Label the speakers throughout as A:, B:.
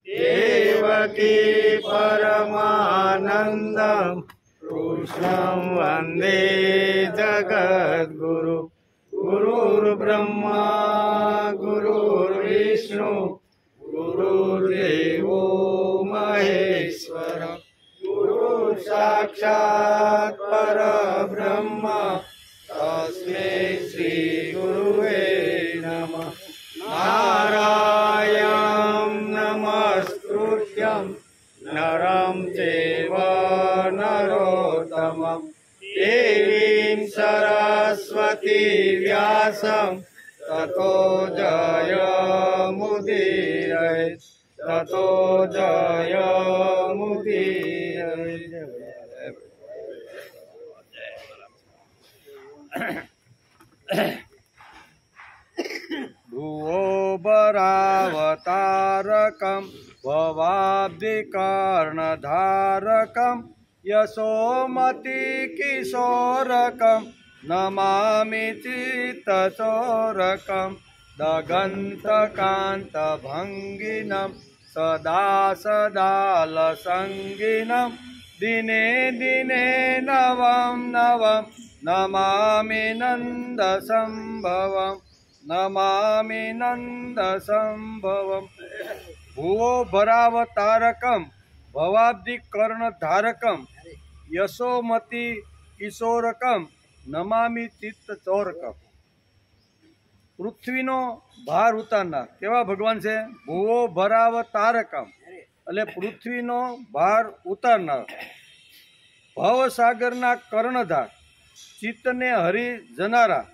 A: देवकी परमानन्दं कृष्णं वन्दे जगद्गुरु। गुरुर्ब्रह्मा गुरुर्विष्णु गुरुर्देवो महेश्वर। गुरु साक्षात् परब्रह्म तस्मै श्री गुरुवे नमः। नारायणं नमस्कृत्यं नरं चैव नरोत्तमं देवीं सरस्वती व्यासं ततो जयमुदीरये ततो जयमुदीरये। भुवो बरावतारकं भवाब्धिकर्णधारकं यशोमति किशोरकं नमामि चित्तचोरकं दगन्तकान्तभङ्गिनं सदा सदालसङ्गिनं दिने दिने नवं नवं नमामि नन्दसम्भवम् नमामि नन्दसम्भवम्। भुवो भरावतारकं भवाब्धिकर्णधारकं यशोमति किशोरकं नमामि चित्तचोरकं। पृथ्वीनो भार उतारनार केवा भगवान छे? भुवो भरावतारकं એટલે પૃથ્વીનો ભાર ઉતારનાર, ભવસાગરના કર્ણધાર, ચિત્તને હરી જનારા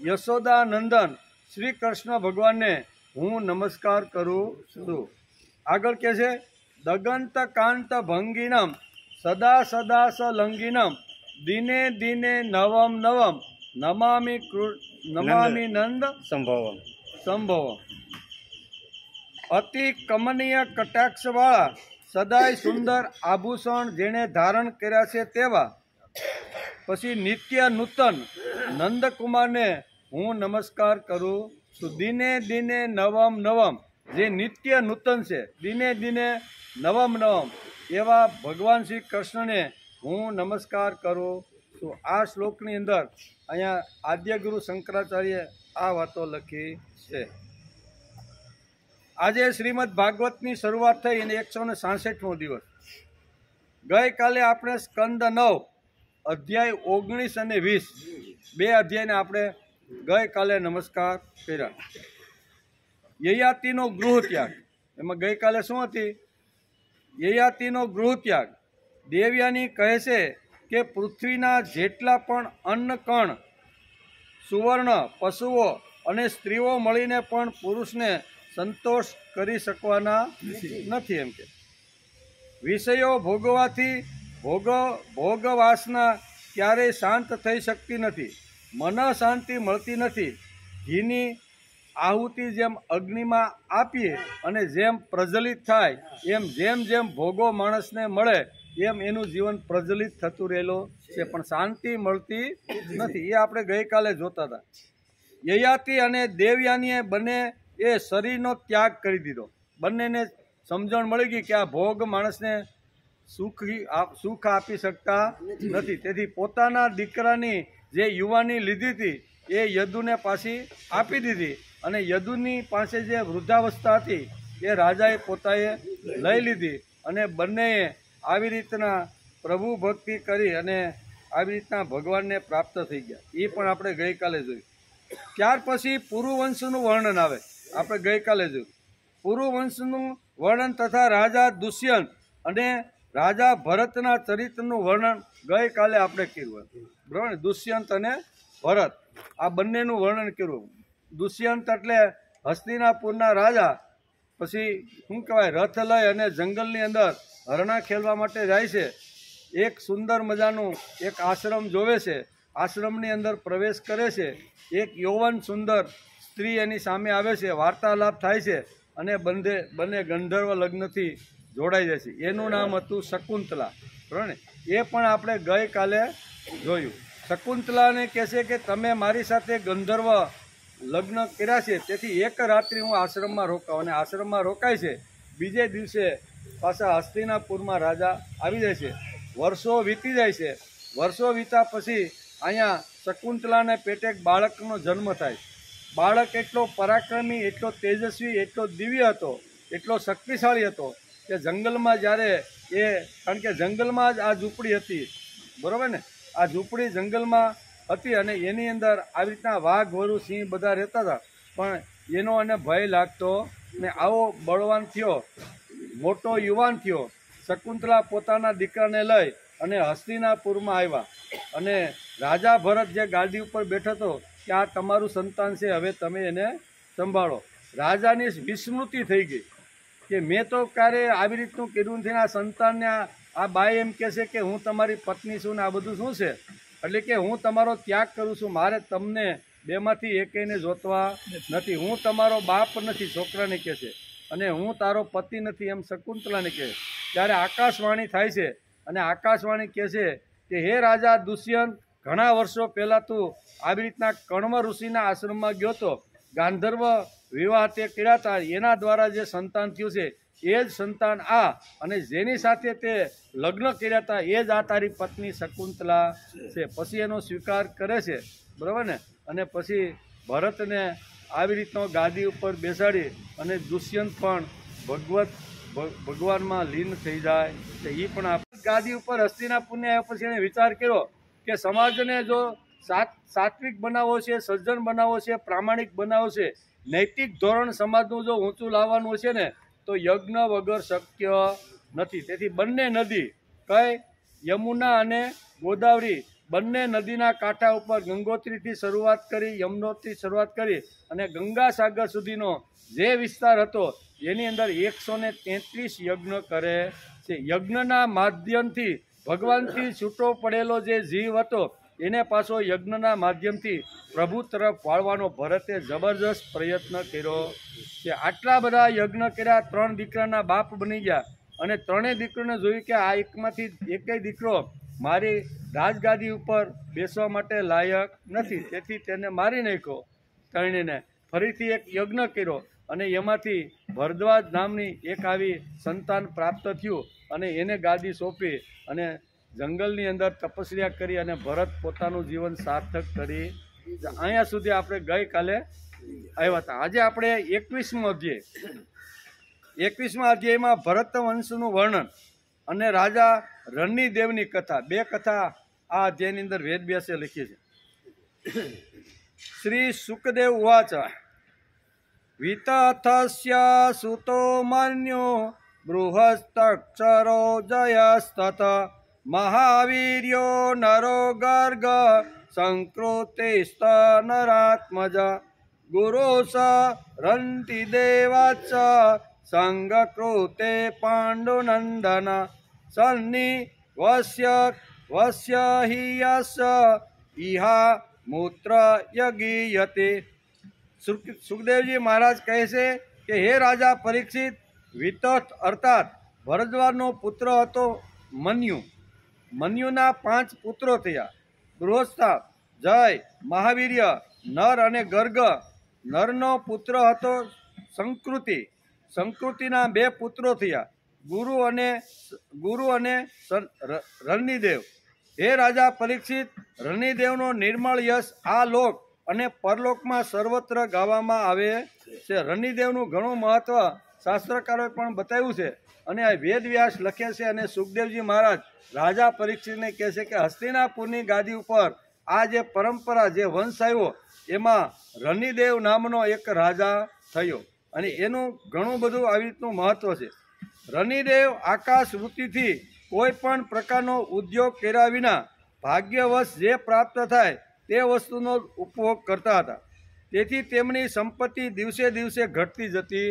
A: યશોદા નંદન શ્રી કૃષ્ણ ભગવાનને હું નમસ્કાર કરું છું। આગળ કે છે દગંત કાંત ભંગીનમ સદા સદા સલંગીનમ દિને દિને નવમ નવમ નમામિ નમામિ નંદ સંભવમ સંભવમ। અતિ કમનીય કટાક્ષવાળા સદાય સુંદર આભૂષણ જેણે ધારણ કર્યા છે તેવા પછી નિત્ય નૂતન નંદકુમારને હું નમસ્કાર કરું છું। દિને દિને નવમ નવમ જે નિત્ય નૂતન છે, દિને દિને નવમ નવમ એવા ભગવાન શ્રી કૃષ્ણને હું નમસ્કાર કરું છું। આ શ્લોકની અંદર અહીંયા આદ્યગુરુ શંકરાચાર્ય આ વાતો લખી છે। આજે શ્રીમદ ભાગવતની શરૂઆત થઈ અને 166મો દિવસ। ગઈકાલે આપણે સ્કંદ 9 અધ્યાય 19 અને 20 બે અધ્યાયને આપણે ગઈકાલે નમસ્કાર કર્યા। યયાતિનો ગૃહ ત્યાગ, એમાં ગઈકાલે શું હતી? યયાતિનો ગૃહ ત્યાગ। દેવયાની કહે છે કે પૃથ્વીના જેટલા પણ અન્નકણ સુવર્ણ પશુઓ અને સ્ત્રીઓ મળીને પણ પુરુષને સંતોષ કરી શકવાના નથી। એમ કે વિષયો ભોગવાથી ભોગ વાસના ક્યારેય શાંત થઈ શકતી નથી, મન શાંતિ મળતી નથી। ઘીની આહુતિ જેમ અગ્નિમાં આપીએ અને જેમ પ્રજ્વલિત થાય એમ જેમ જેમ ભોગો માણસને મળે એમ એનું જીવન પ્રજ્વલિત થતું રહેલું છે, પણ શાંતિ મળતી નથી। એ આપણે ગઈકાલે જોતા હતા। યયાતિ અને દેવયાનીએ બંને એ શરીરનો ત્યાગ કરી દીધો। બંનેને સમજણ મળી ગઈ કે આ ભોગ માણસને સુખ આપી શકતા નથી, તેથી પોતાના દીકરાની જે યુવાની લીધી હતી એ યદુને પાછી આપી દીધી અને યદુની પાસે જે વૃદ્ધાવસ્થા હતી એ રાજાએ પોતાએ લઈ લીધી અને બંનેએ આવી રીતના પ્રભુ ભક્તિ કરી અને આવી રીતના ભગવાનને પ્રાપ્ત થઈ ગયા। એ પણ આપણે ગઈકાલે જોયું। ત્યાર પછી પુરુવંશનું વર્ણન આવે। આપણે ગઈકાલે જોયું પુરુવંશનું વર્ણન તથા રાજા દુષ્યંત અને રાજા ભરતના ચરિત્રનું વર્ણન ગઈકાલે આપણે કર્યું। બરાબર, દુષ્યંત અને ભરત આ બંનેનું વર્ણન કર્યું। દુષ્યંત એટલે હસ્તિનાપુરના રાજા, પછી શું કહેવાય રથ લઈ અને જંગલની અંદર હરણા ખેલવા માટે જાય છે। એક સુંદર મજાનું એક આશ્રમ જોવે છે, આશ્રમની અંદર પ્રવેશ કરે છે। એક યૌવન સુંદર સ્ત્રી એની સામે આવે છે, વાર્તાલાપ થાય છે અને બંને ગંધર્વ લગ્નથી જોડાઈ જાય છે। એનું નામ હતું શકુંતલા। બરાબર ને? એ પણ આપણે ગઈકાલે જોયું। શકુંતલાને કહે છે કે તમે મારી સાથે ગંધર્વ લગ્ન કર્યા છે, તેથી એક રાત્રિ હું આશ્રમમાં રોકાઉં, અને આશ્રમમાં રોકાય છે। બીજે દિવસે પાછા હસ્તિનાપુરમાં રાજા આવી જાય છે. વર્ષો વીતી જાય છે. વર્ષો વીતા પછી અહીંયા શકુંતલાને પેટે એક બાળકનો જન્મ થાય. બાળક એટલો પરાક્રમી, એટલો તેજસ્વી, એટલો દિવ્ય હતો, એટલો શક્તિશાળી હતો કે જંગલમાં જ્યારે કારણ કે જંગલમાં જ આ ઝૂંપડી હતી, બરાબર ને? આ ઝૂંપડી જંગલમાં હતી અને એની અંદર આવી રીતના વાઘ, વરુ, સિંહ બધા રહેતા હતા, પણ એનો એને ભય લાગતો ને આવો બળવાન થયો, મોટો યુવાન થયો. શકુંતલા પોતાના દીકરાને લઈ અને હસ્તિનાપુરમાં આવ્યા અને રાજા ભરત જે ગાદી ઉપર બેઠો હતો કે આ તમારું સંતાન છે, હવે તમે એને સંભાળો. રાજાની વિસ્મૃતિ થઈ ગઈ કે મેં તો ક્યારે આવી રીતનું કીધું નથી. આ સંતાનને આ બાઈ એમ કહે છે કે હું તમારી પત્ની છું ને આ બધું શું છે, એટલે કે હું તમારો ત્યાગ કરું છું, મારે તમને બેમાંથી એકેયને જોતવા નથી, હું તમારો બાપ નથી, છોકરાને કહે છે, અને હું તારો પતિ નથી એમ શકુંતલાને કહે. ત્યારે આકાશવાણી થાય છે અને આકાશવાણી કહે છે કે હે રાજા દુષ્યંત, ઘણા વર્ષો પહેલાં તું આવી રીતના કણવ ઋષિના આશ્રમમાં ગયો હતો, ગાંધર્વ વિવાહ તે કર્યા હતા, એના દ્વારા જે સંતાન થયું છે એ જ સંતાન આ, અને જેની સાથે તે લગ્ન કર્યા હતા એ જ આ તારી પત્ની શકુંતલા છે. પછી એનો સ્વીકાર કરે છે, બરાબર ને? અને પછી ભરતને આવી રીતનો ગાદી ઉપર બેસાડી અને દુષ્યંત પણ ભગવાનમાં લીન થઈ જાય તો એ પણ ગાદી ઉપર હસ્તિનાપુરને આવ્યા પછી એણે વિચાર કર્યો કે સમાજને જો સાત્વિક બનાવવો છે, સજ્જન બનાવવો છે, પ્રામાણિક બનાવવો છે, નૈતિક ધોરણ સમાજનું જો ઊંચું લાવવાનું છે ને તો યજ્ઞ વગર શક્ય નથી. તેથી બંને નદી કઈ યમુના અને ગોદાવરી બંને નદીના કાંઠા ઉપર ગંગોત્રીથી શરૂઆત કરી, યમનોત્રી શરૂઆત કરી અને ગંગાસાગર સુધીનો જે વિસ્તાર હતો એની અંદર 133 યજ્ઞ કરે છે. યજ્ઞના માધ્યમથી ભગવાનથી છૂટો પડેલો જે જીવ હતો એને પાછો યજ્ઞના માધ્યમથી પ્રભુ તરફ વાળવાનો ભરતે જબરજસ્ત પ્રયત્ન કર્યો છે. આટલા બધા યજ્ઞ કર્યા, 3 દીકરાના બાપ બની ગયા અને 3 દીકરોને જોયું કે આ એકમાંથી એકેય દીકરો મારી રાજગાદી ઉપર બેસવા માટે લાયક નથી, તેથી તેને મારી નાખ્યો. ત્રણેયને ફરીથી એક યજ્ઞ કર્યો અને એમાંથી ભરદ્વાજ નામની એક આવી સંતાન પ્રાપ્ત થયું અને એને ગાદી સોંપી અને જંગલની અંદર તપસ્યા કરી અને ભરત પોતાનું જીવન સાર્થક કરી. અહીંયા સુધી આપણે ગઈકાલે આવ્યા હતા. આજે આપણે 21મો અધ્યાય, 21મા અધ્યાયમાં ભરત વંશનું વર્ણન અને રાજા રણનીદેવની કથા, 2 કથા આ અધ્યાયની અંદર વેદવ્યાસે લખી છે. શ્રી સુકદેવ ઉવાચ વિતથસ્ય સુતો મન્યો બૃહસ્તક્ષરો જયસ્તત મહાવીર્યો નરો ગર્ગ સંકૃતિસ્તનરાત્મજ ગુરુ સ રંતિદેવાચ સંગકૃતે પાંડુનંદન વસ્ય હિ યસ ઇહા મૂત્ર યગીયતે. સુખદેવજી મહારાજ કહે છે કે હે રાજા પરીક્ષિત, વિતથ અર્થાત ભરદ્વાજનો પુત્ર હતો મન્યુ. મન્યુના 5 પુત્રો થયા, બૃહસ્પતિ, જય, મહાવીર્ય, નર અને ગર્ગ. નરનો પુત્ર હતો સંકૃતિ, સંકૃતિના 2 પુત્રો થયા, ગુરુ અને રણનીદેવ. હે રાજા પરીક્ષિત, રણનીદેવનો નિર્મળ યશ આ લોક અને પરલોકમાં સર્વત્ર ગાવામાં આવે છે. રણનીદેવનું ઘણું મહત્વ શાસ્ત્રકારોએ પણ બતાવ્યું છે અને વેદવ્યાસ લખે છે. અને સુખદેવજી મહારાજ રાજા પરીક્ષિતને કહે છે કે હસ્તિનાપુરની ગાદી ઉપર આ જે પરંપરા, જે વંશ આવ્યો એમાં રણનીદેવ નામનો એક રાજા થયો અને એનું ઘણું બધું આવી રીતનું મહત્વ છે. રણનીદેવ આકાશ વૃત્તિથી કોઈ પણ પ્રકારનો ઉદ્યોગ કર્યા વિના ભાગ્યવશ જે પ્રાપ્ત થાય તે વસ્તુનો ઉપભોગ કરતા હતા. તેથી તેમની સંપત્તિ દિવસે દિવસે ઘટતી જતી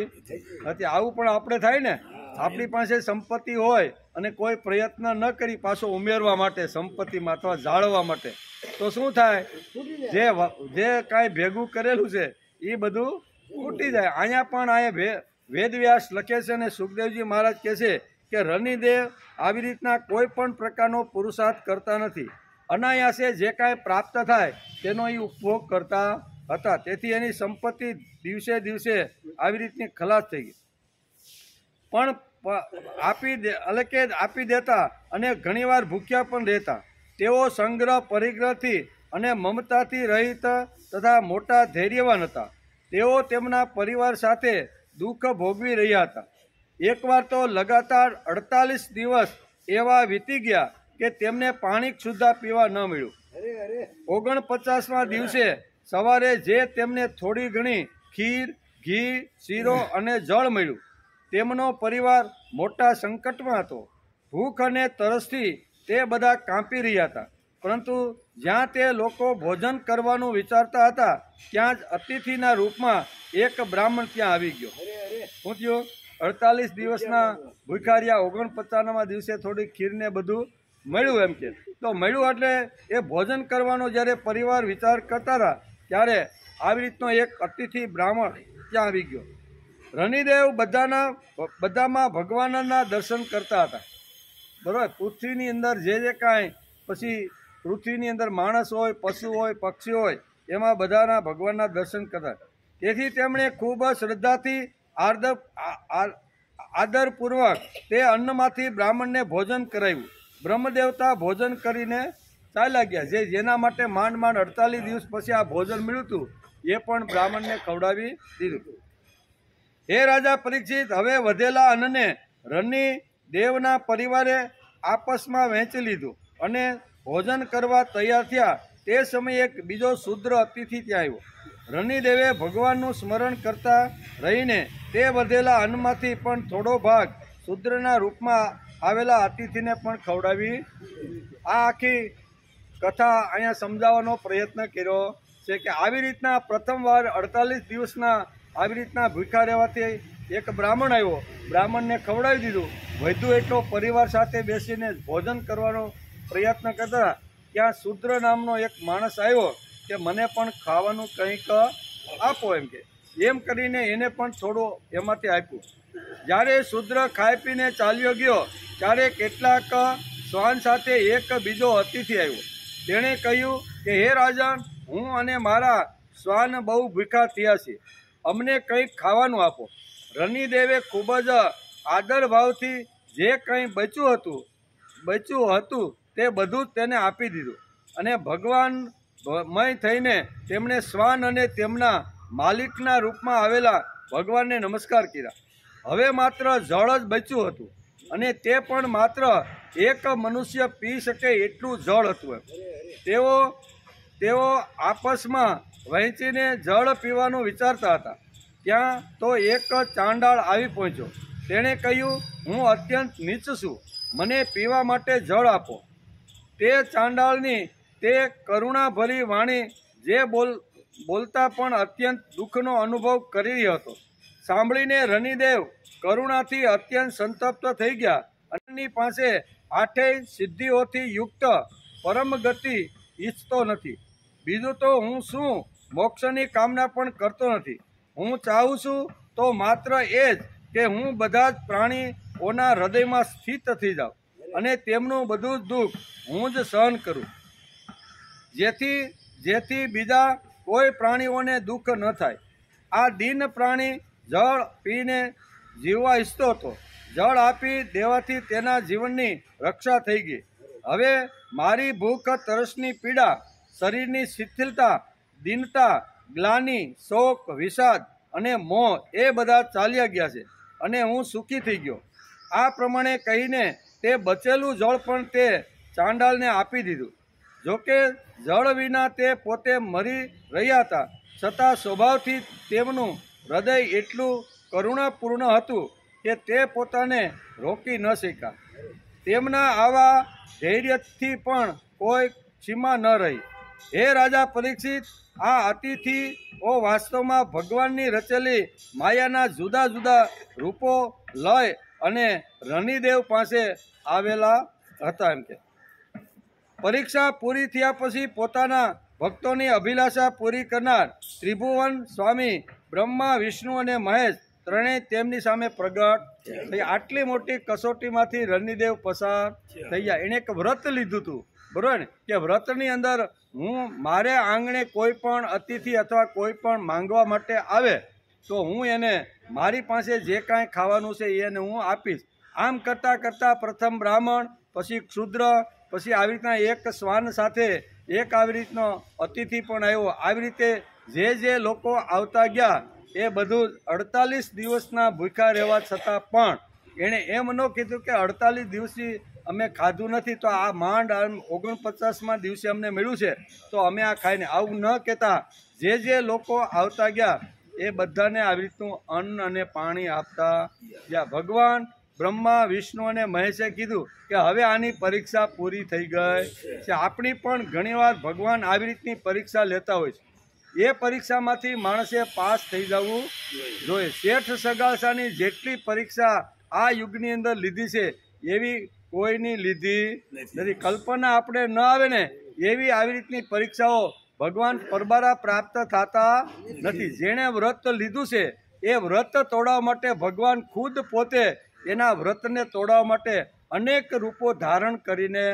A: હતી. આવું પણ આપણે થાય ને, આપણી પાસે સંપત્તિ હોય અને કોઈ પ્રયત્ન ન કરી પાછો ઉમેરવા માટે સંપત્તિમાં અથવા જાળવવા માટે, તો શું થાય, જે કાંઈ ભેગું કરેલું છે એ બધું તૂટી જાય. અહીંયા પણ અહીંયા વેદવ્યાસ લખે છે અને સુખદેવજી મહારાજ કહે છે કે રણનીદેવ આવી રીતના કોઈ પણ પ્રકારનો પુરુષાર્થ કરતા નથી, અનાયાસે જે કાંઈ પ્રાપ્ત થાય તેનો એ ઉપભોગ કરતા હતા. તેથી એની સંપત્તિ દિવસે દિવસે આવી રીતની ખલાસ થઈ ગઈ. પણ આપી દેતા અને ઘણીવાર ભૂખ્યા પણ રહેતા. તેઓ સંગ્રહ પરિગ્રહથી અને મમતાથી રહિત તથા મોટા ધૈર્યવાન હતા. તેઓ તેમના પરિવાર સાથે દુઃખ ભોગવી રહ્યા હતા. એકવાર તો લગાતાર 48 દિવસ એવા વીતી ગયા કે તેમને પાણી સુદ્ધા પીવા ન મળ્યું. 49મા દિવસે સવારે જે તેમને થોડી ઘણી ખીર, ઘી, શીરો અને જળ મળ્યું. તેમનો પરિવાર મોટા સંકટમાં હતો. ભૂખ અને તરસથી તે બધા કાંપી રહ્યા હતા. પરંતુ જ્યાં તે લોકો ભોજન કરવાનું વિચારતા હતા ત્યાં જ અતિથિના રૂપમાં એક બ્રાહ્મણ ત્યાં આવી ગયો. શું થયું? 48 દિવસના ભૂખ્યા રહ્યા, 49મા દિવસે થોડી ખીરને બધું મળ્યું એમ કે. તો મળ્યું એટલે એ ભોજન કરવાનો જ્યારે પરિવાર વિચાર કરતા હતા ત્યારે આવી રીતનો એક અતિથિ બ્રાહ્મણ ત્યાં આવી ગયો. રનિદેવ બધામાં ભગવાનના દર્શન કરતા હતા. બરાબર? પૃથ્વીની અંદર જે કાંઈ, પછી પૃથ્વીની અંદર માણસ હોય, પશુ હોય, પક્ષી હોય, એમાં બધાના ભગવાનના દર્શન કરતા. તેથી તેમણે ખૂબ શ્રદ્ધાથી આદરપૂર્વક તે અન્નમાંથી બ્રાહ્મણને ભોજન કરાવ્યું. બ્રહ્મદેવતા ભોજન કરીને ચાલ્યા ગયા. જેના માટે માંડ 48 દિવસ પછી આ ભોજન મળ્યું હતું એ પણ બ્રાહ્મણને ખવડાવી દીધું. હે રાજા પરીક્ષિત, હવે વધેલા અન્નને રનિ દેવના પરિવારે આપસમાં વહેંચી લીધું અને ભોજન કરવા તૈયાર થયા. તે સમયે એક બીજો શૂદ્ર અતિથિ ત્યાં આવ્યો. રનિદેવે ભગવાનનું સ્મરણ કરતા રહીને તે વધેલા અન્નમાંથી પણ થોડો ભાગ શૂદ્રના રૂપમાં આવેલા અતિથિને પણ ખવડાવી. આ આખી કથા અહીંયા સમજાવવાનો પ્રયત્ન કર્યો છે કે આવી રીતના પ્રથમવાર 48 દિવસના આવી રીતના ભૂખ્યા રહેવાથી એક બ્રાહ્મણ આવ્યો. બ્રાહ્મણને ખવડાવી દીધું. વધુ એટલો પરિવાર સાથે બેસીને ભોજન કરવાનો પ્રયત્ન કરતા ત્યાં શૂદ્ર નામનો એક માણસ આવ્યો કે મને પણ ખાવાનું કંઈક આપો એમ કે. એમ કરીને એને પણ થોડું એમાંથી આપ્યું. જ્યારે શૂદ્ર ખાઈ પીને ચાલ્યો ગયો ત્યારે કેટલાક શ્વાન સાથે એક બીજો અતિથિ આવ્યો. તેણે કહ્યું કે હે રાજન, હું અને મારા શ્વાન બહુ ભૂખ્યા થયા છે, અમને કંઈક ખાવાનું આપો. રનિદેવે ખૂબ જ આદરભાવથી જે કંઈ બચ્યું હતું તે બધું જ તેને આપી દીધું અને ભગવાનમય થઈને તેમણે શ્વાન અને તેમના માલિકના રૂપમાં આવેલા ભગવાનને નમસ્કાર કર્યા. હવે માત્ર જળ જ બચ્યું હતું અને તે પણ માત્ર એક મનુષ્ય પી શકે એટલું જળ હતું. તેઓ આપસમાં વહેંચીને જળ પીવાનું વિચારતા હતા. ત્યાં તો એક ચાંડાળ આવી પહોંચ્યો. તેણે કહ્યું, હું અત્યંત નીચ છું, મને પીવા માટે જળ આપો. તે ચાંડાળની તે કરુણાભરી વાણી જે બોલતા પણ અત્યંત દુઃખનો અનુભવ કરી રહ્યો હતો. સાંભળીને રનિદેવ કરુણાથી અત્યંત સંતપ્ત થઈ ગયા. અને પાસે 8 સિદ્ધિઓથી યુક્ત પરમ ગતિ ઈચ્છતો નથી. બીજું તો હું શું મોક્ષની કામના પણ કરતો નથી. હું ચાહું છું તો માત્ર એ જ કે હું બધા જ પ્રાણીઓના હૃદયમાં સ્થિત થઈ જાઉં અને તેમનું બધું જ દુઃખ હું જ સહન કરું, જેથી બીજા કોઈ પ્રાણીઓને દુઃખ ન થાય. આ દીન પ્રાણી જળ પીને જીવવા ઈચ્છતો હતો. જળ આપી દેવાથી તેના જીવનની રક્ષા થઈ ગઈ. હવે મારી ભૂખ, તરસની પીડા, શરીરની શિથિલતા, દીનતા, ગ્લાનિ, શોક, વિષાદ અને મોહ એ બધા ચાલ્યા ગયા છે અને હું સુખી થઈ ગયો. આ પ્રમાણે કહીને તે બચેલું જળ પણ તે ચાંડાળને આપી દીધું. જોકે જળ વિના તે પોતે મરી રહ્યા હતા, છતાં સ્વભાવથી તેમનું હૃદય એટલું કરુણાપૂર્ણ હતું કે તે પોતાને રોકી ન શક્યા. તેમના આવા ધૈર્યથી પણ કોઈ સીમા ન રહી. હે રાજા પરીક્ષિત, આ અતિથિઓ વાસ્તવમાં ભગવાનની રચેલી માયાના જુદા જુદા રૂપો લઈ અને રનિદેવ પાસે આવેલા હતા એમ કે. પરીક્ષા પૂરી થયા પછી પોતાના ભક્તોની અભિલાષા પૂરી કરનાર ત્રિભુવન સ્વામી બ્રહ્મા, વિષ્ણુ અને મહેશ ત્રણેય તેમની સામે પ્રગટ થઈ. આટલી મોટી કસોટીમાંથી રનિદેવ પસાર થઈ ગયા. એણે એક વ્રત લીધું હતું, બરોબર ને, કે વ્રતની અંદર મારે આંગણે કોઈ પણ અતિથિ અથવા કોઈ પણ માંગવા માટે આવે તો હું એને મારી પાસે જે કાંઈ ખાવાનું છે એને હું આપીશ. આમ કરતાં કરતાં પ્રથમ બ્રાહ્મણ, પછી ક્ષુદ્ર, પછી આવી રીતના એક શ્વાન સાથે એક આવી રીતનો અતિથિ પણ આવ્યો. આવી રીતે જે લોકો આવતા ગયા એ બધું 48 દિવસના ભૂખ્યા રહેવા છતાં પણ એણે એમ ન કીધું કે 48 દિવસથી અમે ખાધું નથી, તો આ માંડ 49મા દિવસે અમને મળ્યું છે તો અમે આ ખાઈને, આવું ન કહેતા જે લોકો આવતા ગયા એ બધાને આવી રીતનું અન્ન અને પાણી આપતા ગયા. ભગવાન બ્રહ્મા, વિષ્ણુ અને મહેશે કીધું કે હવે આની પરીક્ષા પૂરી થઈ ગઈ છે. આપણી પણ ઘણીવાર ભગવાન આવી રીતની પરીક્ષા લેતા હોય છે. એ પરીક્ષામાંથી માણસે પાસ થઈ જવું જોઈએ. શેઠ સગાસાની જેટલી પરીક્ષા આ યુગની અંદર લીધી છે એવી કોઈની લીધી નથી. કલ્પના આપણે ન આવે ને એવી આવી રીતની પરીક્ષાઓ ભગવાન પરબારા પ્રાપ્ત થતા નથી. જેણે વ્રત લીધું છે એ વ્રત તોડાવવા માટે ભગવાન ખુદ પોતે એના વ્રતને તોડાવવા માટે અનેક રૂપો ધારણ કરીને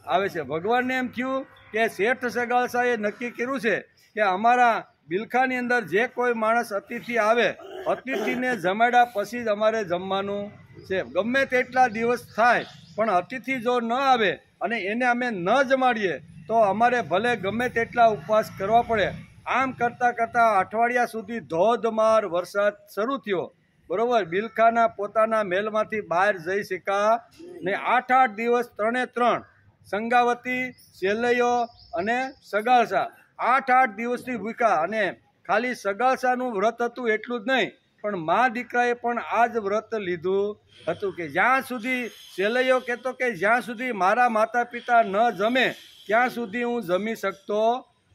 A: આવે છે. ભગવાનને એમ થયું કે શેઠ સગાસાએ નક્કી કર્યું છે કે અમારા બિલખાની અંદર જે કોઈ માણસ અતિથિ આવે, અતિથિને જમાડ્યા પછી જ અમારે જમવાનું છે. ગમે તેટલા દિવસ થાય પણ અતિથિ જો ન આવે અને એને અમે ન જમાડીએ તો અમારે ભલે ગમે તેટલા ઉપવાસ કરવા પડે. આમ કરતાં કરતાં અઠવાડિયા સુધી ધોધમાર વરસાદ શરૂ થયો. બરોબર, બિલખાના પોતાના મહેલમાંથી બહાર જઈ શક્યા ને 8 દિવસ 3 સંગાવતી, શેલૈયો અને સગાળસા 8 દિવસથી ભૂખ્યા. અને ખાલી સગાળસાનું વ્રત હતું એટલું જ નહીં, પણ મા દીકરાએ પણ આ જ વ્રત લીધું હતું કે જ્યાં સુધી, શેલૈયો કહેતો કે જ્યાં સુધી મારા માતા પિતા ન જમે ત્યાં સુધી હું જમી શકતો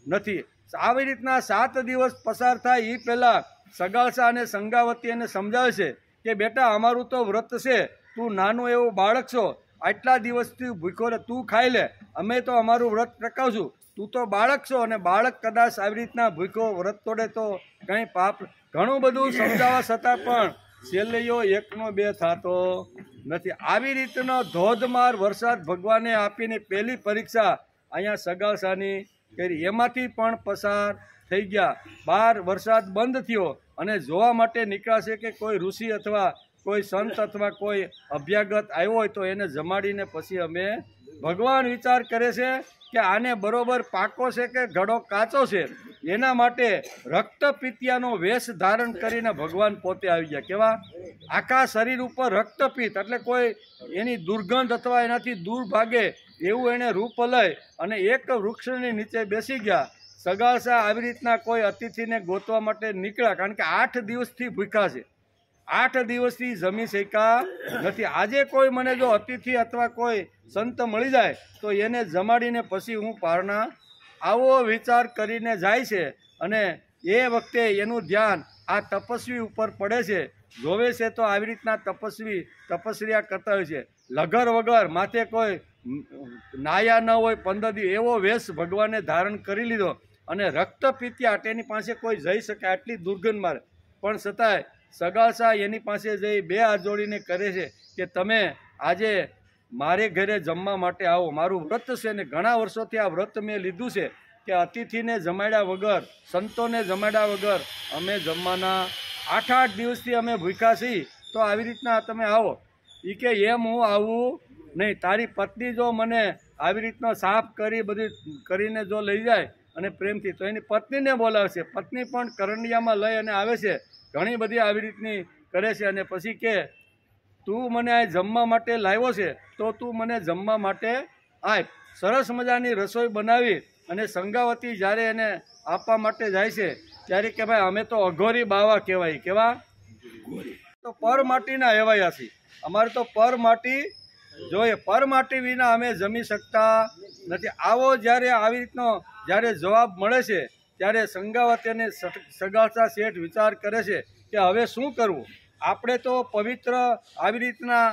A: નથી. આવી રીતના 7 દિવસ પસાર થાય એ પહેલાં સગાળસા અને સંગાવતી એને સમજાવે છે કે બેટા અમારું તો વ્રત છે, તું નાનું એવું બાળક છો, આટલા દિવસથી ભૂખ્યો રહે, તું ખાઈ લે, અમે તો અમારું વ્રત ટકાવશું, તું તો બાળક છો અને બાળક કદાચ આવી રીતના ભૂખ્યો વ્રત તોડે તો કંઈ પાપ. ઘણું બધું સમજાવવા છતાં પણ શેલૈયો 1 2 થતો નથી. આવી રીતનો ધોધમાર વરસાદ ભગવાને આપીને પહેલી પરીક્ષા અહીંયા સગાળસાની કરી. એમાંથી પણ પસાર થઈ ગયા. બહાર વરસાદ બંધ થયો અને જોવા માટે નીકળ્યા છે કે કોઈ ઋષિ અથવા કોઈ સંત અથવા કોઈ અભ્યાગત આવ્યો હોય તો એને જમાડીને પછી અમે. ભગવાન વિચાર કરે છે કે આને બરોબર પાકો છે કે ઘડો કાચો છે. એના માટે રક્તપિતિયાનો વેશ ધારણ કરીને ભગવાન પોતે આવી ગયા. કેવા? આખા શરીર ઉપર રક્તપિત્ત, એટલે કોઈ એની દુર્ગંધ અથવા એનાથી દૂર ભાગે એવું એણે રૂપ લઈ અને એક વૃક્ષની નીચે બેસી ગયા. સગાળસા આવી રીતના કોઈ અતિથિને ગોતવા માટે નીકળ્યા, કારણ કે 8 દિવસથી ભૂખ્યા છે, 8 દિવસથી જમી શક્યા નથી. આજે કોઈ મને જો અતિથિ અથવા કોઈ સંત મળી જાય તો એને જમાડીને પછી હું પારણા, આવો વિચાર કરીને જાય છે. અને એ વખતે એનું ધ્યાન આ તપસ્વી ઉપર પડે છે. જોવે છે તો આવી રીતના તપસ્યા કરતા હોય છે. લગર વગર, માથે કોઈ નાયા ન હોય 15 દિવસ, એવો વેશ ભગવાને ધારણ કરી લીધો. અને રક્તપિત્યા તેની પાસે કોઈ જઈ શકે આટલી દુર્ગંધ મારે, પણ છતાંય સગાળસા એની પાસે જઈ 2 હાથ જોડીને કરે છે કે તમે આજે મારે ઘરે જમવા માટે આવો, મારું વ્રત છે ને ઘણા વર્ષોથી આ વ્રત મેં લીધું છે કે અતિથિને જમાડ્યા વગર, સંતોને જમાડ્યા વગર અમે જમવાના. 8 દિવસથી અમે ભૂખ્યા છીએ, તો આવી રીતના તમે આવો. એ કે એમ હું આવું નહીં. તારી પત્ની જો મને આવી રીતનો સાફ કરી બધું કરીને જો લઈ જાય અને પ્રેમથી, તો એની પત્નીને બોલાવે છે. પત્ની પણ કરંડિયામાં લઈ અને આવે છે, ઘણી બધી આવી રીતની કરે છે. અને પછી કે તું મને આ જમવા માટે લાવ્યો છે તો તું મને જમવા માટે આપ. સરસ મજાની રસોઈ બનાવી અને સંગાવતી જ્યારે એને આપવા માટે જાય છે ત્યારે કે ભાઈ અમે તો અઘોરી બાવા કહેવાય. કેવા? તો પર માટીના એવાયા છીએ, અમારે તો પર માટી જોઈએ, પર માટી વિના અમે જમી શકતા નથી. આવો જ્યારે આવી રીતનો જ્યારે જવાબ મળે છે ત્યારે સંગાવતી અને સગાળસા શેઠ વિચાર કરે છે કે હવે શું કરવું. આપણે તો પવિત્ર આવી રીતના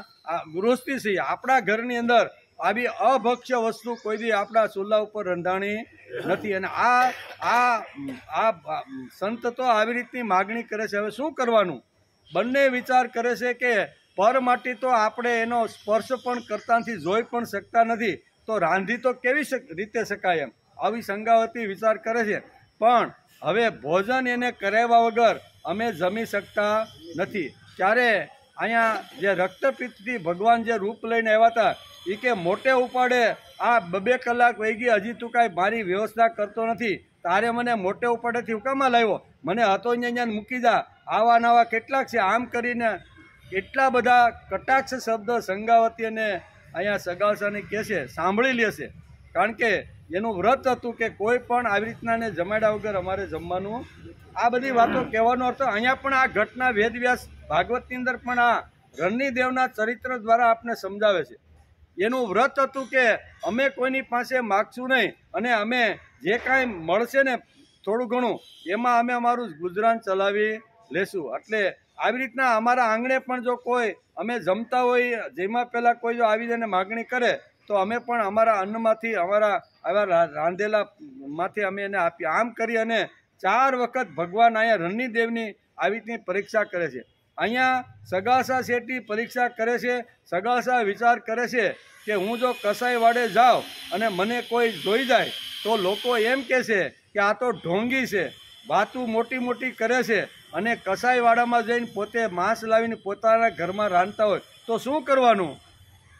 A: ગૃહસ્થી છીએ, આપણા ઘરની અંદર આવી અભક્ષ્ય વસ્તુ કોઈ દી આપણા ચૂલા ઉપર રંધાણી નથી. અને આ સંત તો આવી રીતની માગણી કરે છે. હવે શું કરવાનું? બંને વિચાર કરે છે કે પર માટી તો આપણે એનો સ્પર્શ પણ કરતા નથી, જોઈ પણ શકતા નથી, તો રાંધી તો કેવી રીતે શકાય એમ. આવી સંગાવતી વિચાર કરે છે. પણ હવે ભોજન એને કરાવ્યા વગર અમે જમી શકતા નથી। ત્યારે અહીંયા જે રક્તપિત્તથી ભગવાન જે રૂપ લઈને આવ્યા હતા એ કે મોટે ઉપાડે આ 2 કલાક વહી ગઈ, હજી તું કાંઈ મારી વ્યવસ્થા કરતો નથી, તારે મને મોટે ઉપાડેથી હુકામાં લાવ્યો, મને હતો અહીંયા મૂકી જા, આવા નવા કેટલાક છે, આમ કરીને એટલા બધા કટાક્ષ શબ્દ સંગાવતી અને અહીંયા સગાવસાને કહે છે, સાંભળી લેશે। કારણ કે એનું વ્રત હતું કે કોઈ પણ આવી રીતના ને જમાડ્યા વગર અમારે જમવાનું। આ બધી વાતો કહેવાનો અર્થ અહીંયા પણ આ ઘટના વેદવ્યાસ ભાગવતની અંદર પણ આ રણનીદેવના ચરિત્ર દ્વારા આપને સમજાવે છે। એનું વ્રત હતું કે અમે કોઈની પાસે માગશું નહીં અને અમે જે કાંઈ મળશે ને થોડું ઘણું એમાં અમે અમારું ગુજરાન ચલાવી લેશું। એટલે આવી રીતના અમારા આંગણે પણ જો કોઈ અમે જમતા હોય જેમાં પહેલાં કોઈ જો આવી જઈને માગણી કરે તો અમે પણ અમારા અન્નમાંથી અમારા આવા રાંધેલામાંથી અમે એને આપીએ। આમ કરી અને 4 વખત ભગવાન અહીંયા રણનીદેવની આવી રીતની પરીક્ષા કરે છે। અહીંયા સગાસા શેઠી પરીક્ષા કરે છે। સગાસા વિચાર કરે છે કે હું જો કસાઈ વાડે જાઉં અને મને કોઈ જોઈ જાય તો લોકો એમ કહેશે કે આ તો ઢોંગી છે, વાતું મોટી મોટી કરે છે અને કસાઈવાડામાં જઈને પોતે માંસ લાવીને પોતાના ઘરમાં રાંધતા હોય તો શું કરવાનું?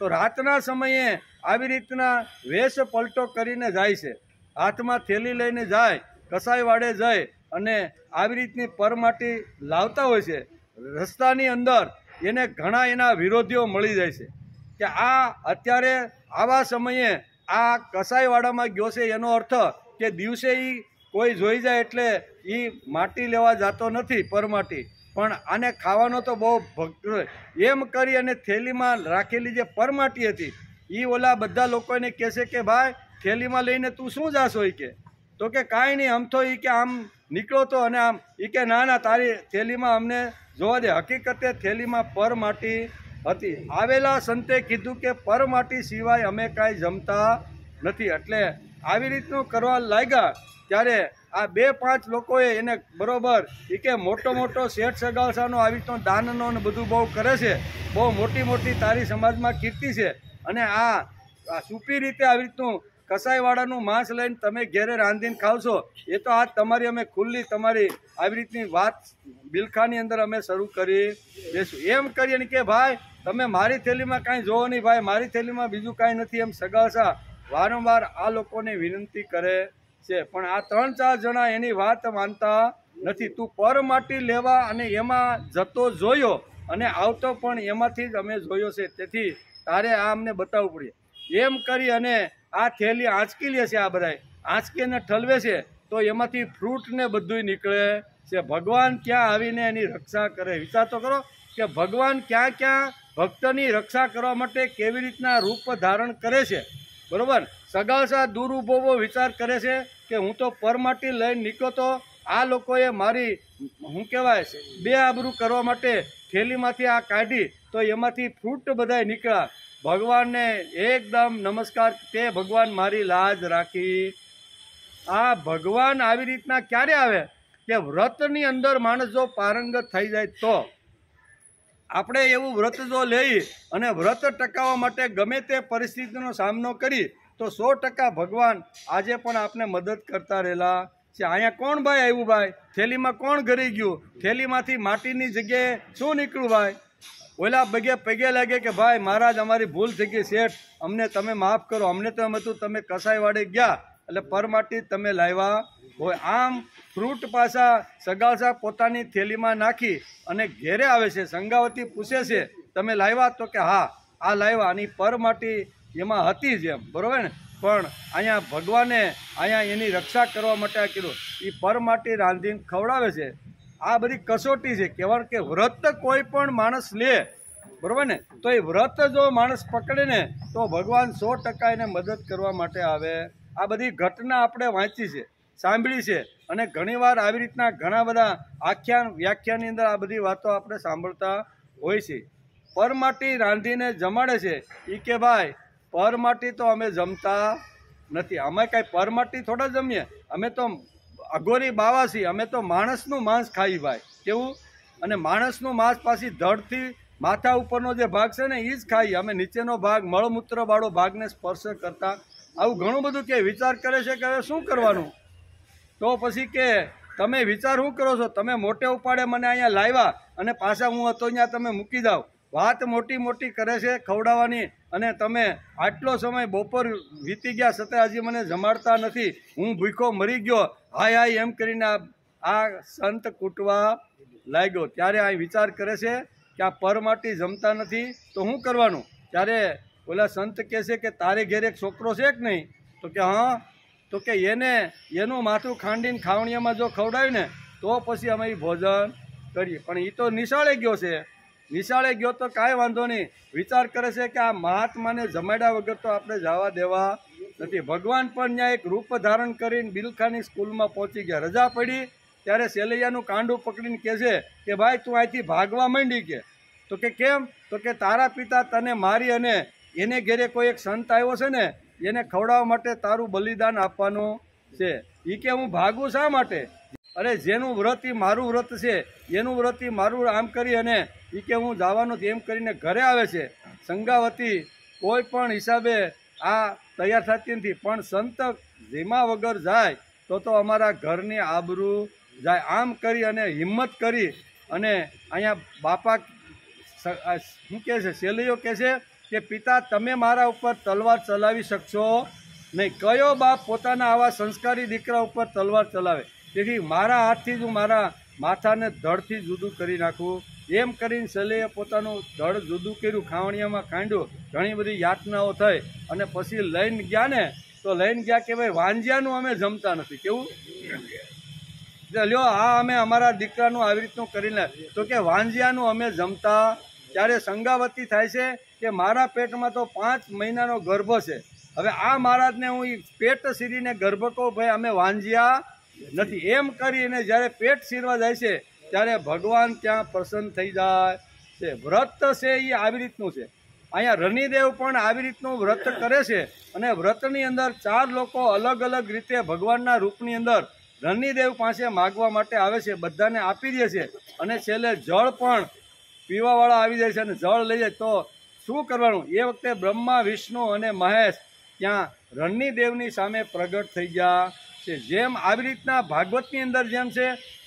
A: તો રાતના સમયે આવી રીતના વેશ પલટો કરીને જાય છે, હાથમાં થેલી લઈને જાય, કસાઈવાડે જાય અને આવી રીતની પરમાટી લાવતા હોય છે। રસ્તાની અંદર એને ઘણા એના વિરોધીઓ મળી જાય છે કે આ અત્યારે આવા સમયે આ કસાઈવાડામાં ગયો છે, એનો અર્થ કે દિવસે એ કોઈ જોઈ જાય એટલે એ માટી લેવા જતો નથી પરમાટી, પણ આને ખાવાનો તો બહુ ભક્ત એમ કરી અને થેલીમાં રાખેલી જે પરમાટી હતી એ ઓલા બધા લોકોને કહેશે કે ભાઈ થેલીમાં લઈને તું શું જાશો? એ કે તો કે કાંઈ નહીં, આમ તો એ કે આમ નીકળો તો અને આમ એ કે ના ના તારી થેલીમાં અમને જોવા દે। હકીકતે થેલીમાં પરમાટી હતી। આવેલા સંતે કીધું કે પરમાટી સિવાય અમે કાંઈ જમતા નથી। એટલે આવી રીતનું કરવા લાગ્યા ત્યારે આ 2-5 લોકોએ એને બરોબર એ કે મોટો શેઠ સગાવસાનો આવી રીતનો દાનનો ને બધું બહુ કરે છે, બહુ મોટી તારી સમાજમાં કીર્તિ છે અને આ સુપી રીતે આવી રીતનું કસાઈવાળાનું માંસ લઈને તમે ઘેરે રાંધીને ખાવશો એ તો આ તમારી અમે ખુલ્લી તમારી આવી રીતની વાત બિલખાની અંદર અમે શરૂ કરી દઈશું। એમ કરીએ કે ભાઈ તમે મારી થેલીમાં કાંઈ જોવો નહીં, ભાઈ મારી થેલીમાં બીજું કાંઈ નથી, એમ સગાવસા વારંવાર આ લોકોને વિનંતી કરે છે। પણ આ 3-4 જણા એની વાત માનતા નથી। તું પરમાટી લેવા અને એમાં જતો જોયો અને આવતો પણ એમાંથી જ અમે જોયો છે, તેથી તારે આ અમને બતાવવું પડે। એમ કરી અને આ થેલી આંચકી લે છે, આ બધા આંચકીને ઠલવે છે તો એમાંથી ફ્રૂટ ને બધું નીકળે છે। ભગવાન ક્યાં આવીને એની રક્ષા કરે? વિચાર તો કરો કે ભગવાન ક્યાં ભક્તની રક્ષા કરવા માટે કેવી રીતના રૂપ ધારણ કરે છે, બરોબર? સગાસા દૂર ઊભો વિચાર કરે છે કે હું તો પરમાટી લઈને નીકળો તો આ લોકોએ મારી શું કહેવાય છે 2 આબરૂ કરવા માટે થેલીમાંથી આ કાઢી તો એમાંથી ફ્રૂટ બધાય નીકળ્યા। ભગવાનને એકદમ નમસ્કાર, તે ભગવાન મારી લાજ રાખી। આ ભગવાન આવી રીતના ક્યારે આવે કે વ્રતની અંદર માણસ જો પારંગત થઈ જાય તો આપણે એવું વ્રત જો લઈ અને વ્રત ટકાવવા માટે ગમે તે પરિસ્થિતિનો સામનો કરી તો 100% ભગવાન આજે પણ આપને મદદ કરતા રહેલા છે। અહીંયા કોણ ભાઈ આવ્યું? ભાઈ થેલીમાં કોણ ગરી ગયું? થેલીમાંથી માટીની જગ્યાએ શું નીકળ્યું? ભાઈ ઓલા પગે લાગે કે ભાઈ મહારાજ અમારી ભૂલ થઈ ગઈ, શેઠ અમને તમે માફ કરો, અમને તો એમ હતું તમે કસાઈવાડે ગયા એટલે પરમાટી તમે લાવ્યા હોય। આમ ફ્રૂટ પાછા સગાસા પોતાની થેલીમાં નાખી અને ઘેરે આવે છે। સંગાવતી પૂછે છે તમે લાવ્યા? તો કે હા આ લાવ્યા, આની પરમાટી એમાં હતી જ એમ, બરોબર ને? પણ અહીંયા ભગવાને અહીંયા એની રક્ષા કરવા માટે આ કીધું, એ પરમાટી રાંધીને ખવડાવે છે। આ બધી કસોટી છે, કહેવાનું કે વ્રત કોઈ પણ માણસ લે, બરોબર ને, તો એ વ્રત જો માણસ પકડે ને તો ભગવાન 100% એને મદદ કરવા માટે આવે। આ બધી ઘટના આપણે વાંચી છે, સાંભળી છે અને ઘણીવાર આવી રીતના ઘણા બધા આખ્યાન વ્યાખ્યાનની અંદર આ બધી વાતો આપણે સાંભળતા હોય છે। પરમાટી રાંધીને જમાડે છે એ કે ભાઈ પરમાટી તો અમે જમતા નથી, અમે કાંઈ પરમાટી થોડા જમીએ, અમે તો અઘોરી બાવા છીએ, અમે તો માણસનું માંસ ખાઈ ભાઈ, કેવું? અને માણસનું માંસ પાછી ધડથી માથા ઉપરનો જે ભાગ છે ને એ જ ખાઈએ, અમે નીચેનો ભાગ મળમૂત્રવાળો ભાગને સ્પર્શ કરતા। આવું ઘણું બધું કે વિચાર કરે છે કે હવે શું કરવાનું? તો પછી કે તમે વિચાર શું કરો છો? તમે મોટે ઉપાડે મને અહીંયા લાવ્યા અને પાછા હું હતો અહીંયા તમે મૂકી જાઓ. વાત મોટી મોટી કરે છે ખવડાવવાની, અને તમે આટલો સમય બપોર વીતી ગયા છતાં હજી મને જમાડતા નથી. હું ભૂખો મરી ગયો, હાય હાય એમ કરીને આ સંત કૂટવા લાગ્યો. ત્યારે આ વિચાર કરે છે કે આ પરમાટી જમતા નથી તો શું કરવાનું? ત્યારે ઓલા સંત કહે છે કે તારે ઘેર એક છોકરો છે કે નહીં? તો કે હા. તો કે એનું માથું ખાંડીને ખાવણીયામાં જો ખવડાવ્યું ને તો પછી અમે ભોજન કરીએ. પણ એ તો નિશાળે ગયો છે. નિશાળે ગયો તો કાંઈ વાંધો નહીં. વિચાર કરે છે કે આ મહાત્માને જમાડ્યા વગર તો આપણે જવા દેવા નથી. ભગવાન પણ ત્યાં એક રૂપ ધારણ કરીને બિલખાની સ્કૂલમાં પહોંચી ગયા. રજા પડી ત્યારે સેલૈયાનું કાંડું પકડીને કહે છે કે ભાઈ તું અહીંથી ભાગવા માંડી. કે તો કે કેમ? તો કે તારા પિતા તને મારી અને એને ઘેરે કોઈ એક સંત આવ્યો છે ને એને ખવડાવવા માટે તારું બલિદાન આપવાનું છે. એ કે હું ભાગું શા માટે? અરે જેનું વ્રત એ મારું વ્રત છે, એનું વ્રત એ મારું આમ કરી અને એ કે હું જવાનું એમ કરીને ઘરે આવે છે. સંગાવતી કોઈ પણ હિસાબે આ તૈયાર થતી નથી, પણ સંત ધીમા વગર જાય તો અમારા ઘરની આબરૂ જાય. આમ કરી અને હિંમત કરી અને અહીંયા બાપા શું કહે છે, સેલૈયો કહે છે કે પિતા તમે મારા ઉપર તલવાર ચલાવી શકશો નહીં. કયો બાપ પોતાના આવા સંસ્કારી દીકરા ઉપર તલવાર ચલાવે? તેથી મારા હાથથી જ હું મારા માથાને ધડથી જુદું કરી નાખું. એમ કરીને સેલૈયે પોતાનું ધડ જુદું કર્યું, ખાવણીયામાં ખાંડ્યું. ઘણી બધી યાતનાઓ થઈ અને પછી લઈને ગયા ને તો લઈને ગયા કે ભાઈ વાંજિયાનું અમે જમતા નથી. કેવું? લ્યો હા અમે અમારા દીકરાનું આવી રીતનું કરીને, તો કે વાંજિયાનું અમે જમતા. ત્યારે સંગાવતી થાય છે કે મારા પેટમાં તો 5 મહિનાનો ગર્ભ છે. હવે આ મહારાજને હું પેટ સીરીને ગર્ભ કહું, ભાઈ અમે વાંજ્યા નથી. એમ કરીને જ્યારે પેટ સીરવા જાય છે ત્યારે ભગવાન ત્યાં પ્રસન્ન થઈ જાય છે. વ્રત છે એ આવી રીતનું છે. અહીંયા રનિદેવ પણ આવી રીતનું વ્રત કરે છે અને વ્રતની અંદર 4 લોકો અલગ અલગ રીતે ભગવાનના રૂપની અંદર રનિદેવ પાસે માગવા માટે આવે છે. બધાને આપી દે છે અને છેલ્લે જળ પણ પીવાવાળા આવી જાય છે અને જળ લઈ જાય તો શું કરવાનું? એ વખતે બ્રહ્મા, વિષ્ણુ અને મહેશ ત્યાં રણની સામે પ્રગટ થઈ ગયા છે. જેમ આવી રીતના ભાગવતની અંદર જેમ છે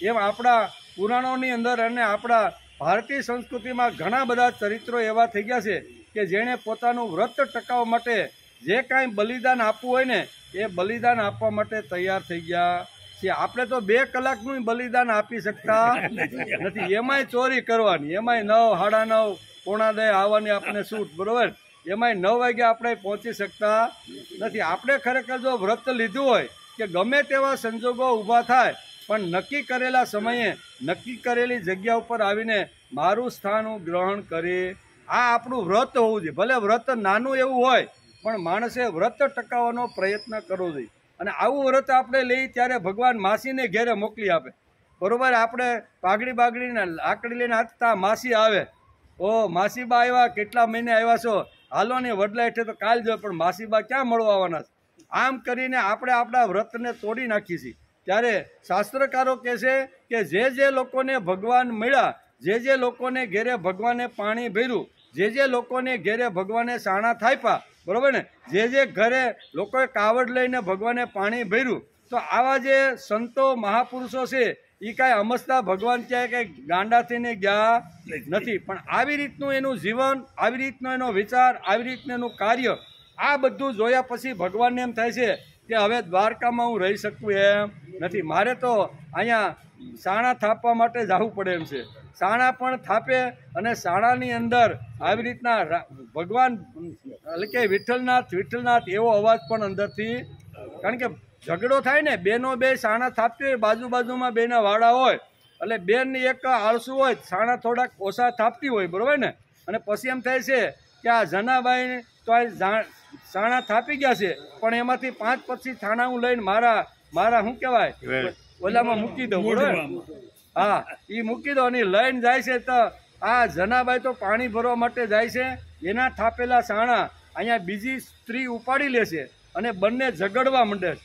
A: એમ આપણા પુરાણોની અંદર અને આપણા ભારતીય સંસ્કૃતિમાં ઘણા બધા ચરિત્રો એવા થઈ ગયા છે કે જેણે પોતાનું વ્રત ટકાવવા માટે જે કાંઈ બલિદાન આપવું હોય ને એ બલિદાન આપવા માટે તૈયાર થઈ ગયા છે. આપણે તો 2 કલાકનું બલિદાન આપી શકતા નથી. એમાંય ચોરી કરવાની, એમાંય 9, 9:30, 9:45 આવવાની આપણે છૂટ, બરોબર? એમાંય 9 વાગે આપણે પહોંચી શકતા નથી. આપણે ખરેખર જો વ્રત લીધું હોય કે ગમે તેવા સંજોગો ઊભા થાય પણ નક્કી કરેલા સમયે નક્કી કરેલી જગ્યા ઉપર આવીને મારું સ્થાન હું ગ્રહણ કરી, આ આપણું વ્રત હોવું જોઈએ. ભલે વ્રત નાનું એવું હોય પણ માણસે વ્રત ટકાવવાનો પ્રયત્ન કરવો જોઈએ. અને આવું વ્રત આપણે લઈએ ત્યારે ભગવાન માસીને ઘેરે મોકલી આપે, બરોબર? આપણે પાઘડી બાગડીને લાકડી લઈને હાથતા માસી આવે, ઓ માસીબા આવ્યા, કેટલા મહિને આવ્યા છો, હાલો ને વડલા હેઠે તો કાલ જો, પણ માસીબા ક્યાં મળવા આવવાના છે? આમ કરીને આપણે આપણા વ્રતને તોડી નાખીએ છીએ. ત્યારે શાસ્ત્રકારો કહે છે કે જે લોકોને ભગવાન મળ્યા, જે લોકોને ઘેરે ભગવાને પાણી ભર્યું, જે લોકોને ઘેરે ભગવાને સાણા થાપ્યા, બરોબર ને, જે ઘરે લોકોએ કાવડ લઈને ભગવાને પાણી ભર્યું, તો આવા જે સંતો મહાપુરુષો છે એ કાંઈ અમસ્તા ભગવાન ક્યાંય કંઈ ગાંડા થઈને ગયા નથી. પણ આવી રીતનું એનું જીવન, આવી રીતનો એનો વિચાર, આવી રીતનું એનું કાર્ય, આ બધું જોયા પછી ભગવાનને એમ થાય છે કે હવે દ્વારકામાં હું રહી શકું એમ નથી. મારે તો અહીંયા સાણા થાપવા માટે જવું પડે એમ છે. સાણા પણ થાપે અને સાણાની અંદર આવી રીતના ભગવાન એટલે કે વિઠ્ઠલનાથ એવો અવાજ પણ અંદરથી, કારણ કે ઝઘડો થાય ને, બેનો બે સાણા થાપતી હોય, બાજુમાં બેના વાડા હોય, એટલે બેન એક આળસુ હોય, સાણા થોડાક ઓછા થાપતી હોય, બરોબર ને? અને પછી એમ થાય છે કે આ જનાબાઈ તો આ સાણા થાપી ગયા છે પણ એમાંથી 5 પછી થાણા હું લઈને મારા શું કહેવાય ઓલામાં મૂકી દઉં, બરોબર? હા, એ મૂકી દો અને લઈને જાય છે. તો આ જનાબાઈ તો પાણી ભરવા માટે જાય છે, એના થાપેલા સાણા અહીંયા બીજી સ્ત્રી ઉપાડી લે છે અને બંને ઝઘડવા માંડે છે.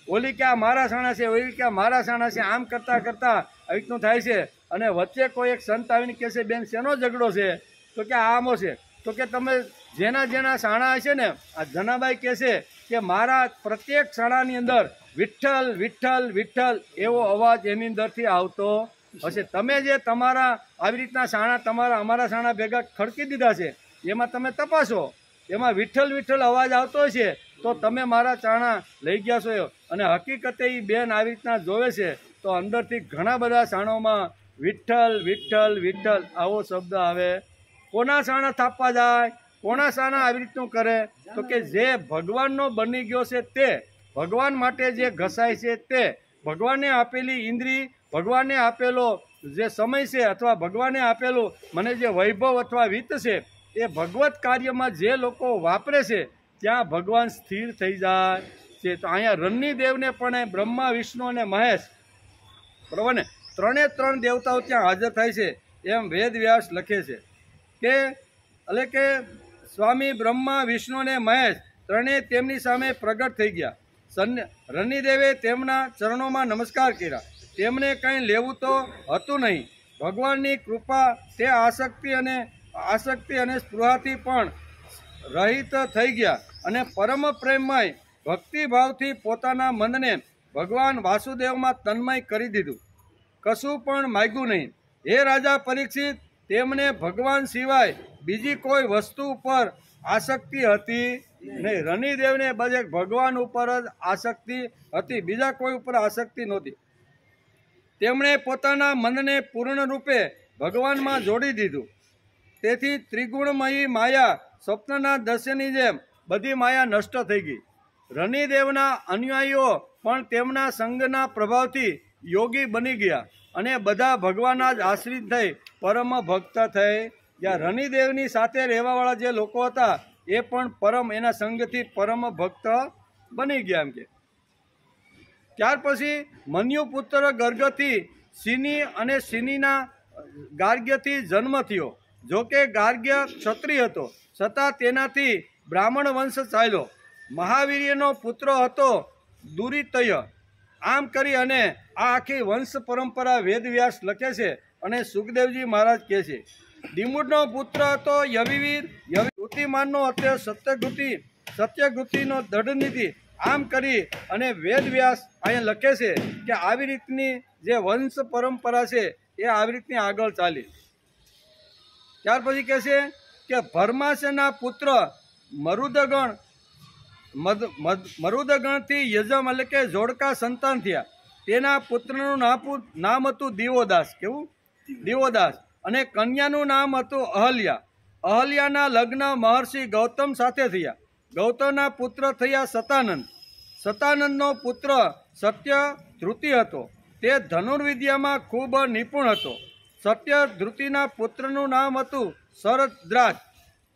A: ઓલી કે આ મારા સાણા છે, ઓલી કે મારા સાણા છે, આમ કરતાં આવી રીતનું થાય છે. અને વચ્ચે કોઈ એક સંત આવીને કહે છે, બેન શેનો ઝઘડો છે? તો કે આમો છે. તો કે તમે જેના સાણા હશે ને, આ જનાબાઈ કહે છે કે મારા પ્રત્યેક સાણાની અંદર વિઠ્ઠલ વિઠ્ઠલ વિઠ્ઠલ એવો અવાજ એની અંદરથી આવતો હશે. તમે જે તમારા આવી રીતના સાણા તમારા અમારા સાણા ભેગા ખડકી દીધા છે, એમાં તમે તપાસો, એમાં વિઠ્ઠલ વિઠ્ઠલ અવાજ આવતો છે તો તમે મારા ચાણા લઈ ગયા છો. અને હકીકતે એ બેન આવી રીતના જોવે છે તો અંદરથી ઘણા બધા સાણોમાં વિઠ્ઠલ વિઠ્ઠલ વિઠ્ઠલ આવો શબ્દ આવે. કોના સાણા થાપવા જાય, કોના સાણા આવી રીતનું કરે? તો કે જે ભગવાનનો બની ગયો છે તે, ભગવાન માટે જે ઘસાય છે તે, ભગવાને આપેલી ઇન્દ્રિય, ભગવાને આપેલો જે સમય છે અથવા ભગવાને આપેલું મને જે વૈભવ અથવા વિત્ત છે એ ભગવત કાર્યમાં જે લોકો વાપરે છે ત્યાં ભગવાન સ્થિર થઈ જાય છે. તો અહીંયા રણની દેવને પણ બ્રહ્મા, વિષ્ણુ અને મહેશ, બરાબર ને, ત્રણે ત્રણ દેવતાઓ ત્યાં હાજર થાય છે એમ વેદ વ્યાસ લખે છે એટલે કે સ્વામી બ્રહ્મા, વિષ્ણુ અને મહેશ ત્રણેય તેમની સામે પ્રગટ થઈ ગયા. રણની તેમના ચરણોમાં નમસ્કાર કર્યા. તેમને કંઈ લેવું તો હતું નહીં. ભગવાનની કૃપા તે આસક્તિ અને સ્પૃહાથી પણ રહિત થઈ ગયા અને પરમ પ્રેમમય ભક્તિભાવથી પોતાના મનને ભગવાન વાસુદેવમાં તન્મય કરી દીધું. કશું પણ માગ્યું નહીં. હે રાજા પરીક્ષિત, તેમને ભગવાન સિવાય બીજી કોઈ વસ્તુ ઉપર આસક્તિ હતી નહીં. રણિદેવને બસ એક ભગવાન ઉપર જ આસક્તિ હતી, બીજા કોઈ ઉપર આસક્તિ નહોતી. તેમણે પોતાના મનને પૂર્ણ રૂપે ભગવાનમાં જોડી દીધું. તેથી ત્રિગુણમયી માયા સ્વપ્નના દર્શનની જેમ બધી માયા નષ્ટ થઈ ગઈ. રણિદેવના અનુયાયીઓ પણ તેમના સંગના પ્રભાવથી યોગી બની ગયા અને બધા ભગવાનના જ આશ્રિત થઈ પરમ ભક્ત થઈ ગયા. રણિદેવની સાથે રહેવાવાળા જે લોકો હતા એ પણ એના સંગથી પરમ ભક્ત બની ગયા એમ કે. ત્યાર પછી મન્યુપુત્ર ગર્ગથી સિની અને સિનીના ગાર્ગ્યથી જન્મ થયો. જોકે ગાર્ગ્ય ક્ષત્રિય હતો છતાં તેનાથી બ્રાહ્મણ વંશ ચાલ્યો. મહાવીર્યનો પુત્ર હતો દુરિતય. આમ કરી અને આ આખી વંશ પરંપરા વેદવ્યાસ લખે છે અને સુખદેવજી મહારાજ કહે છે. દિમુડનો પુત્ર હતો યવિવીર. યવિમાનનો હતો સત્યગુતિનો દઢનિધિ. આમ કરી અને વેદવ્યાસ અહીંયા લખે છે કે આવી રીતની જે વંશ પરંપરા છે એ આવી રીતની આગળ ચાલી. ત્યાર પછી કહે છે કે ભરમાસના પુત્ર મરુદગણથી યજમ એટલે કે જોડકા સંતાન થયા. તેના પુત્રનું નામ હતું દિવોદાસ. કેવું? દિવોદાસ. અને કન્યાનું નામ હતું અહલ્યા. અહલ્યાના લગ્ન મહર્ષિ ગૌતમ સાથે થયા. ગૌતમના પુત્ર થયા સતાનંદ. સતાનંદનો પુત્ર સત્યધ્રુતિ હતો. તે ધનુર્વિદ્યામાં ખૂબ નિપુણ હતો. સત્યધ્રુતિના પુત્રનું નામ હતું શરદ્રાજ.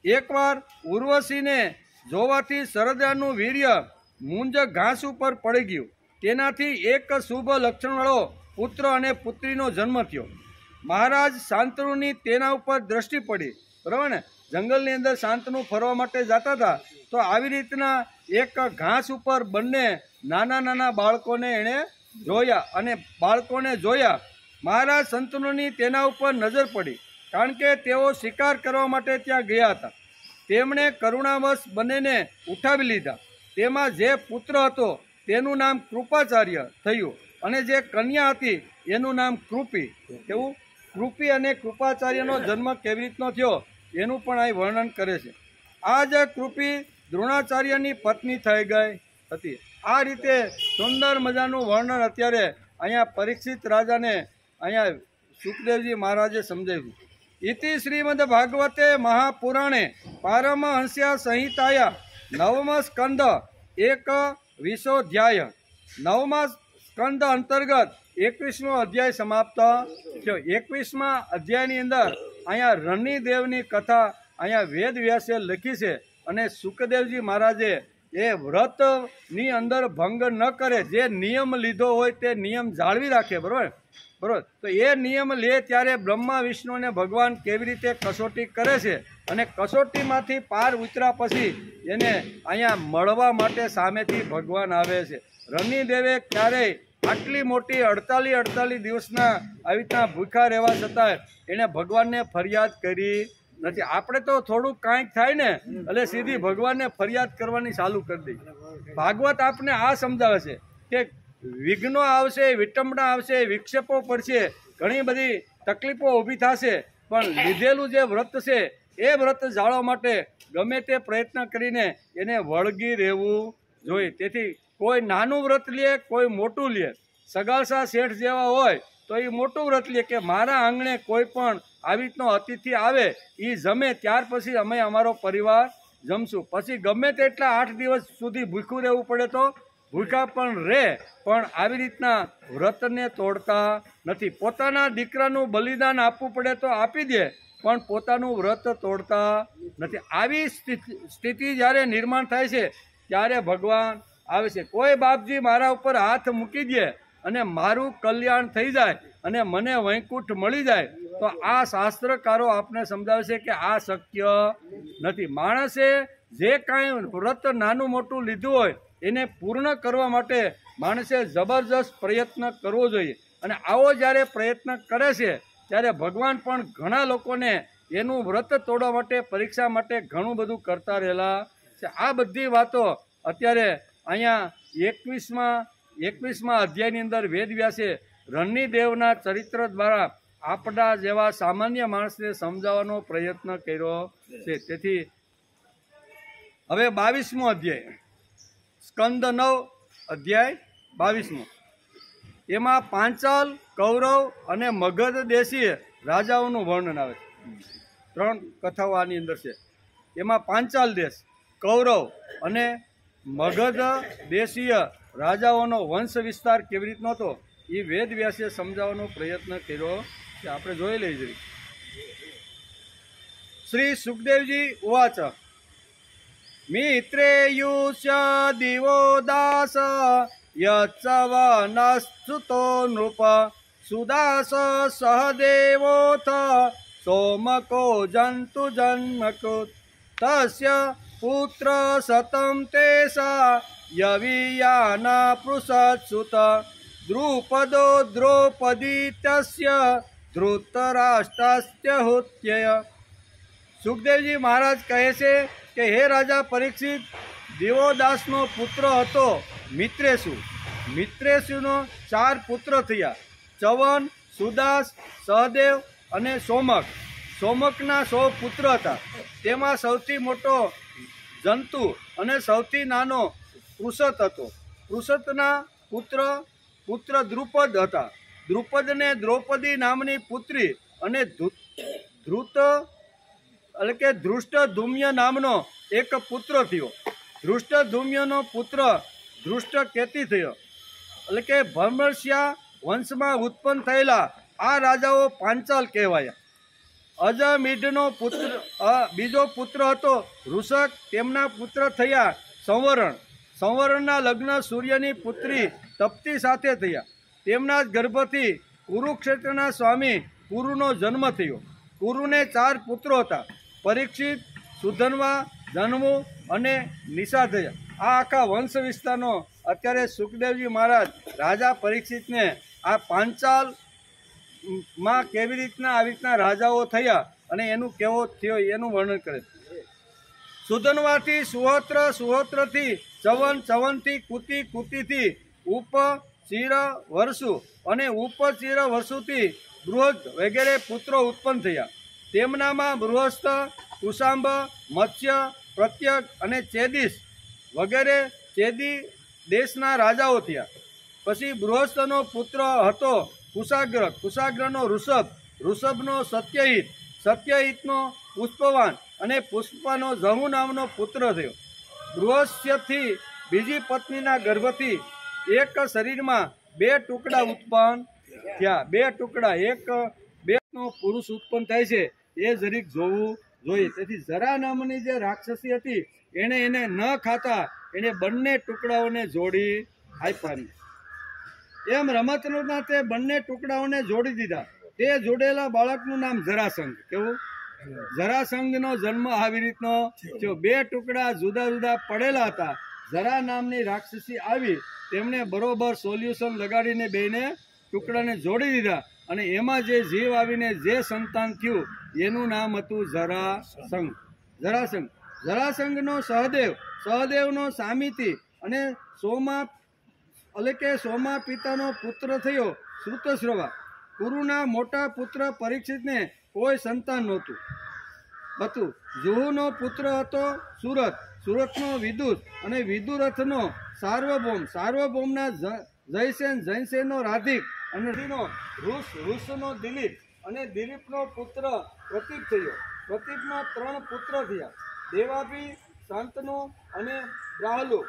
A: એકવાર ઉર્વશીને જોવાથી શરદ્રાજનું વીર્ય મૂંજ ઘાસ ઉપર પડી ગયું. તેનાથી એક શુભ લક્ષણવાળો પુત્ર અને પુત્રીનો જન્મ થયો. મહારાજ શાંતનુની તેના ઉપર દ્રષ્ટિ પડી. બરાબર ને, જંગલની અંદર શાંતનુ ફરવા માટે જતા હતા તો આવી રીતના એક ઘાસ ઉપર બંને નાના નાના બાળકોને એણે જોયા અને બાળકોને જોયા. મહારાજ શાંતનુની તેના ઉપર નજર પડી કારણ કે તેઓ શિકાર કરવા માટે ત્યાં ગયા હતા. તેમણે કરુણાવશ બંનેને ઉઠાવી લીધા. તેમાં જે પુત્ર હતો તેનું નામ કૃપાચાર્ય થયું અને જે કન્યા હતી એનું નામ કૃપી. કેવું? કૃપી અને કૃપાચાર્યનો જન્મ કેવી રીતનો થયો એનું પણ અહીં વર્ણન કરે છે. આ જ કૃપી દ્રોણાચાર્યની પત્ની થઈ ગઈ હતી. આ રીતે સુંદર મજાનું વર્ણન અત્યારે અહીંયા પરીક્ષિત રાજાને અહીંયા સુખદેવજી મહારાજે સમજાવ્યું. ઇતિ શ્રીમદ ભાગવતે મહાપુરાણે પારમહંસ્યા સંહિતાયા નવમ સ્કંદ 21 નવમા સ્કંદ અંતર્ગત 21મો અધ્યાય સમાપ્ત થયો. 21મા અધ્યાયની અંદર અહીંયા રણિદેવની કથા અહીંયા વેદ વ્યાસે લખી છે અને સુખદેવજી મહારાજે એ વ્રતની અંદર ભંગ ન કરે, જે નિયમ લીધો હોય તે નિયમ જાળવી રાખે. બરાબર. તો એ નિયમ લે ત્યારે બ્રહ્મા, વિષ્ણુ અને ભગવાન કેવી રીતે કસોટી કરે છે અને કસોટીમાંથી પાર ઉતર્યા પછી એને અહીંયા મળવા માટે સામેથી ભગવાન આવે છે. રણિદેવે ક્યારેય આટલી મોટી 48 દિવસના આવી રીતના ભૂખ્યા રહેવા છતાં એણે ભગવાનને ફરિયાદ કરી નથી. આપણે તો થોડુંક કાંઈક થાય ને એટલે સીધી ભગવાનને ફરિયાદ કરવાની ચાલુ કરી દઈ. ભાગવત આપને આ સમજાવે છે કે વિઘ્નો આવશે, વિટંબણા આવશે, વિક્ષેપો પડશે, ઘણી બધી તકલીફો ઊભી થશે, પણ લીધેલું જે વ્રત છે એ વ્રત જાળવવા માટે ગમે તે પ્રયત્ન કરીને એને વળગી રહેવું જોઈએ. તેથી કોઈ નાનું વ્રત લે, કોઈ મોટું લે. સગાસા શેઠ જેવા હોય તો એ મોટું વ્રત લે કે મારા આંગણે કોઈ પણ આવી રીતનો અતિથિ આવે એ જમે ત્યાર પછી અમે અમારો પરિવાર જમશું. પછી ગમે તેટલા 8 દિવસ સુધી ભૂખ્યું રહેવું પડે તો ભૂખ્યા પણ રહે, પણ આવી રીતના વ્રતને તોડતા નથી. પોતાના દીકરાનું બલિદાન આપવું પડે તો આપી દે, પણ પોતાનું વ્રત તોડતા નથી. આવી સ્થિતિ જ્યારે નિર્માણ થાય છે ત્યારે ભગવાન આવે છે. કોઈ બાપજી મારા ઉપર હાથ મૂકી દે અને મારું કલ્યાણ થઈ જાય અને મને વૈકુંઠ મળી જાય, તો આ શાસ્ત્રકારો આપને સમજાવે છે કે આ શક્ય નથી. માણસે જે કાંઈ વ્રત નાનું મોટું લીધું હોય એને પૂર્ણ કરવા માટે માણસે જબરજસ્ત પ્રયત્ન કરવો જોઈએ. અને આવો જ્યારે પ્રયત્ન કરે છે ત્યારે ભગવાન પણ ઘણા લોકોને એનું વ્રત તોડવા માટે, પરીક્ષા માટે ઘણું બધું કરતા રહેલા છે. આ બધી વાતો અત્યારે અહીંયા 21મા અધ્યાયની અંદર વેદવ્યાસે રણનીદેવના ચરિત્ર દ્વારા આપણા જેવા સામાન્ય માણસને સમજાવવાનો પ્રયત્ન કર્યો છે. તેથી હવે 22મો અધ્યાય, સ્કંદ 9 અધ્યાય 22મો, એમાં પાંચાલ, કૌરવ અને મગધ દેશીય રાજાઓનું વર્ણન આવે છે. 3 કથાઓ આની અંદર છે. એમાં પાંચાલ દેશ, કૌરવ અને મગધ દેશીય રાજાઓનો વંશ વિસ્તાર કેવી રીતનો હતો એ વેદવ્યાસે સમજાવવાનો પ્રયત્ન કર્યો છે. આપણે જોઈ લઈએ જરી. શ્રી સુખદેવજી ઉવાચ મિત્રેયુષ્ય દિવો દાસ યત્સવનસ્તુતો નૃપ સુદાસ સહદેવોથ સોમકો જંતુ જન્મકૃત તસ્ય પુત્ર સતમ તેસા યવિયાના પૃષત્સુત દ્રુપદો દ્રૌપદી તસ્ય ધૃતરાષ્ટ્રસ્ય હુત્યય. સુખદેવજી મહારાજ કહે છે કે હે રાજા પરીક્ષિત, દેવોદાસનો પુત્ર હતો મિત્રેશુ. મિત્રેશુનો 4 પુત્ર થયા, ચવન, સુદાસ, સહદેવ અને સોમક. સોમકના 100 પુત્ર હતા. તેમાં સૌથી મોટો જંતુ અને સૌથી નાનો પૃષત હતો. પૃષતના પુત્ર દ્રુપદ હતા. દ્રુપદને દ્રૌપદી નામની પુત્રી અને ધૃષ્ટધુમ્ય નામનો એક પુત્ર થયો. ધૃષ્ટધુમ્યનો પુત્ર ધૃષ્ટકેતી થયો. એટલે કે ભર્મસ્યા વંશમાં ઉત્પન્ન થયેલા આ રાજાઓ પાંચાલ કહેવાયા. અજમીઢનો બીજો પુત્ર હતો ઋષક. તેમના પુત્ર થયા સંવરણ. સંવરણના લગ્ન સૂર્યની પુત્રી તપ્તી સાથે થયા. તેમના જ ગર્ભથી કુરુક્ષેત્રના સ્વામી કુરુનો જન્મ થયો. કુરુને 4 પુત્રો હતા, પરીક્ષિત, સુધન્વા, જન્મુ અને નિષાધય. આ આખા વંશ વિસ્તારનો અત્યારે સુખદેવજી મહારાજ રાજા પરીક્ષિતને આ પાંચાલમાં કેવી રીતના આવી રીતના રાજાઓ થયા અને એનું કેવો થયો એનું વર્ણન કરે. સુધન્વાથી સુહોત્ર, સુહોત્રથી ચવન, ચવનથી કુતિ, કુતિથી ઉપ ચિર વર્ષુ અને ઉપચિર વર્ષુથી બૃહદ વગેરે પુત્રો ઉત્પન્ન થયા. તેમનામાં બૃહસ્ત, કુશાંબ, મત્સ્ય, પ્રત્યક અને ચેદિસ વગેરે ચેદી દેશના રાજાઓ થયા. પછી બૃહસ્તનો પુત્ર હતો કુશાગ્ર. કુશાગ્રનો ઋષભ, ઋષભનો સત્યહિત, સત્યહિતનો પુષ્પવાન અને પુષ્પાનો જહુ નામનો પુત્ર થયો. બૃહસ્યથી બીજી પત્નીના ગર્ભથી એક શરીરમાં 2 ટુકડા ઉત્પન્ન થયા. 2 ટુકડા, બે પુરુષ ઉત્પન્ન થાય છે એ જરીક જોવું જોઈએ. તેથી જરા નામની જે રાક્ષસી હતી એને ન ખાતા એને બંને ટુકડાઓને જોડી આપ્યા. એમ રમતના તે બંને ટુકડાઓને જોડી દીધા. તે જોડેલા બાળકનું નામ જરાસંઘ. કેવું? જરાસંઘનો જન્મ આવી રીતનો થયો. 2 ટુકડા જુદા જુદા પડેલા હતા. જરા નામની રાક્ષસી આવી, તેમણે બરોબર સોલ્યુશન લગાડીને બેને ટુકડાને જોડી દીધા અને એમાં જે જીવ આવીને જે સંતાન થયું એનું નામ હતું જરાસંઘ. જરાસંઘનો સહદેવ, સહદેવનો સામિતી અને એટલે કે સોમા પિતાનો પુત્ર થયો શ્રુતશ્રવા. કુરુના મોટા પુત્ર પરીક્ષિતને કોઈ સંતાન નહોતું હતું. જુહુનો પુત્ર હતો સુરત, સુરતનો વિદુર, અને વિદુરથનો સાર્વભૌમ, સાર્વભૌમના જયસેન, જયસેનનો રાધિક, અને ઋષ, ઋષનો દિલીપ, અને દિલીપનો પુત્ર પ્રતીપ થયો. પ્રતીપના 3 પુત્ર થયા, દેવાપી, શાંતનુ અને બ્રાહ્લુ.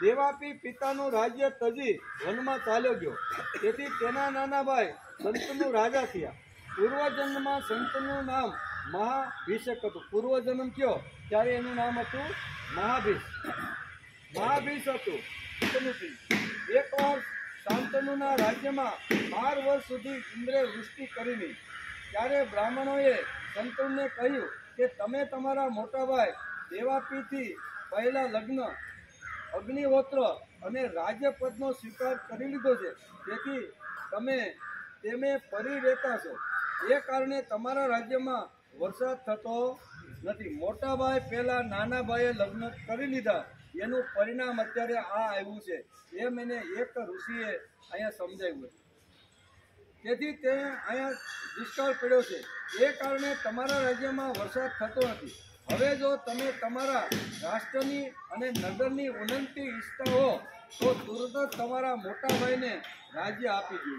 A: દેવાપી પિતાનું રાજ્ય તજી વનમાં ચાલ્યો ગયો, તેથી તેના નાના ભાઈ શંતનુ રાજા થયા. પૂર્વજન્મમાં શંતનુનું નામ મહાભીષક હતું. પૂર્વજન્મ કયો ત્યારે એનું નામ હતું મહાભીષ. મહાભીષ હતું શંતનુથી. એકવાર શાંતનુના રાજ્યમાં 12 વર્ષ સુધી ઇન્દ્રે વૃષ્ટિ કરી નહીં. ત્યારે બ્રાહ્મણોએ શંતનુને કહ્યું કે તમે તમારા મોટા ભાઈ દેવાપીથી પહેલા લગ્ન, અગ્નિહોત્ર અને રાજ્યપદનો સ્વીકાર કરી લીધો છે, તેથી તમે પરી રહેતા છો. એ કારણે તમારા રાજ્યમાં વરસાદ થતો નથી. મોટા ભાઈ પહેલા નાના ભાઈએ લગ્ન કરી લીધા, એનું પરિણામ અત્યારે આ આવ્યું છે, એમ એને એક ઋષિએ અહીંયા સમજાવ્યું છે. તેથી તે અહીંયા દુષ્કાળ પડ્યો છે. એ કારણે તમારા રાજ્યમાં વરસાદ થતો નથી. હવે જો તમે તમારા રાષ્ટ્રની અને નગરની ઉન્નતિ ઈચ્છતા હો તો તુરંત જ તમારા મોટા ભાઈને રાજ્ય આપી દો.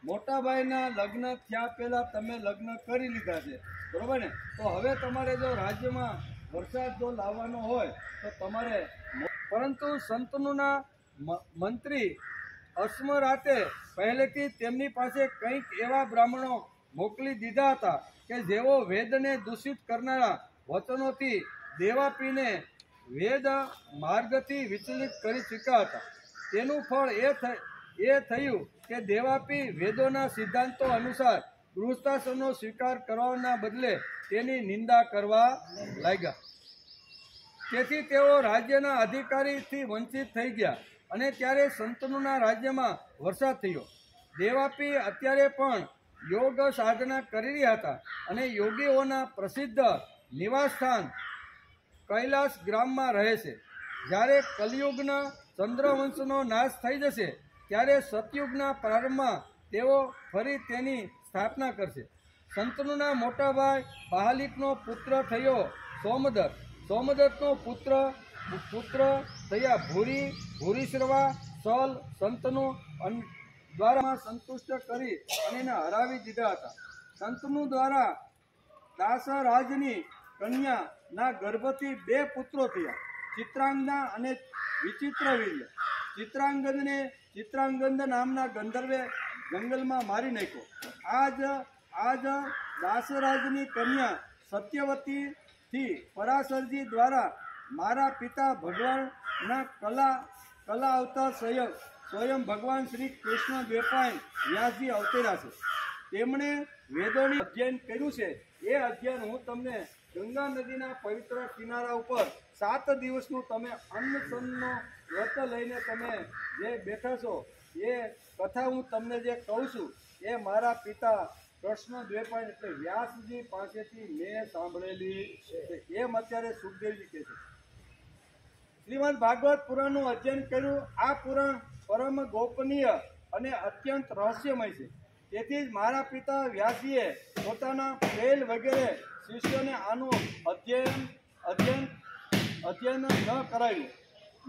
A: મોટા ભાઈના લગ્ન થયા પહેલાં તમે લગ્ન કરી લીધા છે, બરોબર ને? તો હવે તમારે જો રાજ્યમાં વરસાદ જો લાવવાનો હોય તો તમારે, પરંતુ શંતનુના મંત્રી અશ્મરાતે પહેલેથી તેમની પાસે કંઈક એવા બ્રાહ્મણો મોકલી દીધા હતા કે જેઓ વેદને દૂષિત કરનારા વચનોથી દેવાપીને વેદ માર્ગથી વિચલિત કરી ચૂક્યા હતા. તેનું ફળ એ થયું કે દેવાપી વેદોના સિદ્ધાંતો અનુસાર ગૃહસ્થાશ્રમનો સ્વીકાર કરવાના બદલે તેની નિંદા કરવા લાગ્યા. તેથી તેઓ રાજ્યના અધિકારીથી વંચિત થઈ ગયા, અને ત્યારે શંતનુના રાજ્યમાં વરસાદ થયો. દેવાપી અત્યારે પણ યોગ સાધના કરી રહ્યા હતા, અને યોગીઓના પ્રસિદ્ધ નિવાસસ્થાન કૈલાસ ગ્રામમાં રહે છે. જ્યારે કલિયુગના ચંદ્રવંશનો નાશ થઈ જશે ત્યારે સતયુગના પ્રારંભમાં તેઓ ફરી તેની સ્થાપના કરશે. શંતનુના મોટા ભાઈ બહાલિકનો પુત્ર થયો સોમદત્ત. સોમદત્તનો પુત્ર થયા ભૂરી, ભૂરીશ્રવા, સલ, શંતનુ દ્વારા સંતુષ્ટ કરી અને એને હરાવી દીધા હતા. શંતનુ દ્વારા દાસરાજની કન્યાના ગર્ભથી 2 પુત્રો થયા, ચિત્રાંગના અને વિચિત્રવીર્ય. ચિત્રાંગદ નામના ગંધર્વે જંગલમાં મારી નાખ્યો. આજ દાસરાજની કન્યા સત્યવતીથી પરાશરજી દ્વારા મારા પિતા ભગવાનના કલા અવતાર સ્વયં ભગવાન શ્રી કૃષ્ણ દ્વૈપાયન વ્યાસજી અવતર્યા છે. તેમણે વેદોનું અધ્યયન કર્યું છે. એ અધ્યયન હું તમને ગંગા નદીના પવિત્ર કિનારા ઉપર 7 દિવસનું તમે અન્નસનનો વ્રત લઈને તમે જે બેઠા છો, એ કથા હું તમને જે કહું છું એ મારા પિતા કૃષ્ણ દ્વૈપાયન એટલે વ્યાસજી પાસેથી મેં સાંભળેલી છે. એમ અત્યારે સુખદેવજી કહે છે. શ્રીમદ ભાગવત પુરાણનું અધ્યયન કર્યું. આ પુરાણ પરમ ગોપનીય અને અત્યંત રહસ્યમય છે. તેથી જ મારા પિતા વ્યાસજીએ પોતાના પહેલ વગેરે શિષ્યોને આનું અધ્યયન ન કરાવ્યું.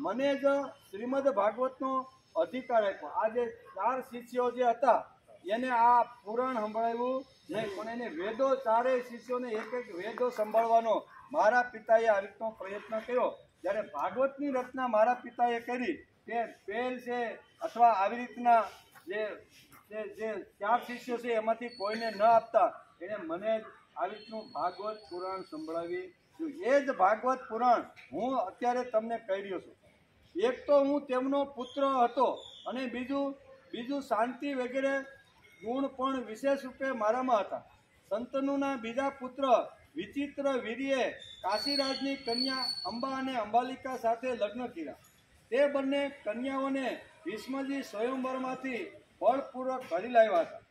A: મને જ શ્રીમદ ભાગવતનો અધિકાર આપ્યો. આ જે 4 શિષ્યો જે હતા એને આ પુરાણ સંભળાવ્યું નહીં, પણ એને વેદો, 4 શિષ્યોને એક વેદો સંભાળવાનો મારા પિતાએ આ રીતનો પ્રયત્ન કર્યો. જ્યારે ભાગવતની રચના મારા પિતાએ કરી તે પહેલ છે અથવા આવી રીતના જે 4 શિષ્યો છે એમાંથી કોઈને ન આપતા એણે મને જ આવી રીતનું ભાગવત પુરાણ સંભળાવી દીધું. એ જ ભાગવત પુરાણ હું અત્યારે તમને કહી રહ્યો છું. એક તો હું તેમનો પુત્ર હતો, અને બીજું શાંતિ વગેરે ગુણ પણ વિશેષ રૂપે મારામાં હતા. શંતનુના બીજા પુત્ર વિચિત્ર વીર્યે કાશીરાજની કન્યા અંબા અને અંબાલિકા સાથે લગ્ન કર્યા. તે બંને કન્યાઓને ભીષ્મજી સ્વયંવરમાંથી બળપૂર્વક ઘડી લાવ્યા હતા.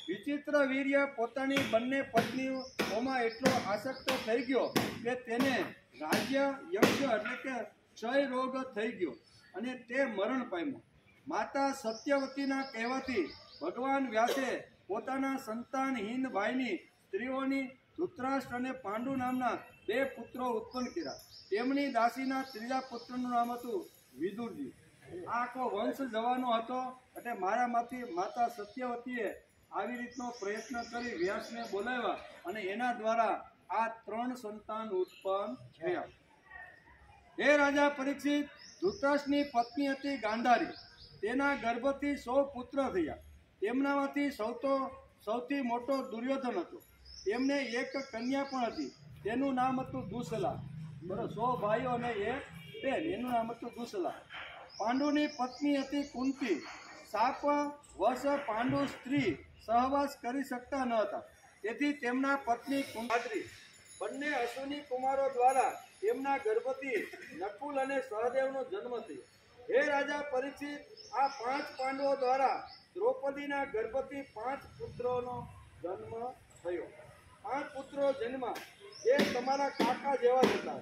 A: વિચિત્ર વીર્ય પોતાની બંને પત્નીઓમાં એટલો આસક્ત થઈ ગયો કે તેને રાજ્ય યક્ષ એટલે કે ક્ષય રોગ થઈ ગયો અને તે મરણ પામ્યો. માતા સત્યવતીના કહેવાથી ભગવાન વ્યાસે પોતાના સંતાનહીન ભાઈની સ્ત્રીઓની ધૃતરાષ્ટ્ર અને પાંડુ નામના 2 પુત્રો ઉત્પન્ન કર્યા. તેમની દાસીના ત્રીજા પુત્રનું નામ હતું વિદુરજી. આ આખો વંશ જવાનો હતો એટલે મારામાંથી માતા સત્યવતીએ આવી રીતનો પ્રયત્ન કરી વ્યાસને બોલાવ્યા અને એના દ્વારા આ 3 સંતાન ઉત્પન્ન થયા. હે રાજા પરીક્ષિત, ધૃતરાષ્ટ્રની પત્ની હતી ગાંધારી. તેના ગર્ભથી 100 પુત્ર થયા. તેમનામાંથી સૌથી મોટો દુર્યોધન હતો. તેમને એક કન્યા પણ હતી, તેનું નામ હતું દુસલા. બરાબર, 100 ભાઈઓ અને એક બેન, એનું નામ હતું દુસલા. પાંડુની પત્ની હતી કુંતી. શાપ વશ પાંડુ સ્ત્રી સહવાસ કરી શકતા ન હતા, તેથી તેમના પત્ની કુંતી બંને અશ્વિની કુમારો દ્વારા તેમના ગર્ભથી નકુલ અને સહદેવનો જન્મ થયો. હે રાજા પરીક્ષિત, આ 5 પાંડવો દ્વારા દ્રૌપદીના ગર્ભથી 5 પુત્રોનો જન્મ થયો. 5 પુત્રો જન્મા જે તમારા કાકા જેવા જ હતા.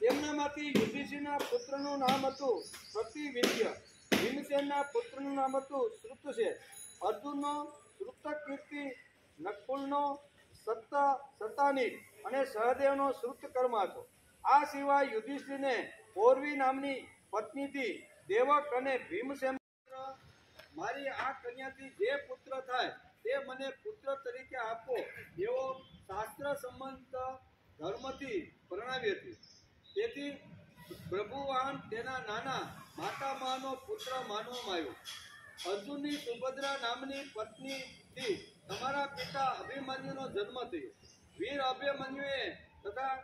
A: તેમનામાંથી યુધિષ્ઠિરના પુત્રનું નામ હતું પ્રતિવિંધ્ય, ભીમસેનના પુત્રનું નામ હતું શ્રુતસેન, અર્જુનનો શ્રુતકીર્તિ, નકુલનો સતાનિક અને સહદેવનો શ્રુતકર્મા હતો. આ સિવાય યુધિષ્ઠિરને પૌરવી નામની પત્નીથી દેવક અને ભીમસેન, મારી આ કન્યાથી જે પુત્ર થાય તે મને પુત્ર તરીકે આપો એવો શાસ્ત્ર સંમત ધર્મથી પરણાવી હતી. તેથી પ્રભુવાન તેના નાના માતામહનો પુત્ર માનવામાં આવ્યો. અર્જુનની સુભદ્રા નામની પત્નીથી તમારા પિતા અભિમન્યુનો જન્મ થયો. વીર અભિમન્યુએ તથા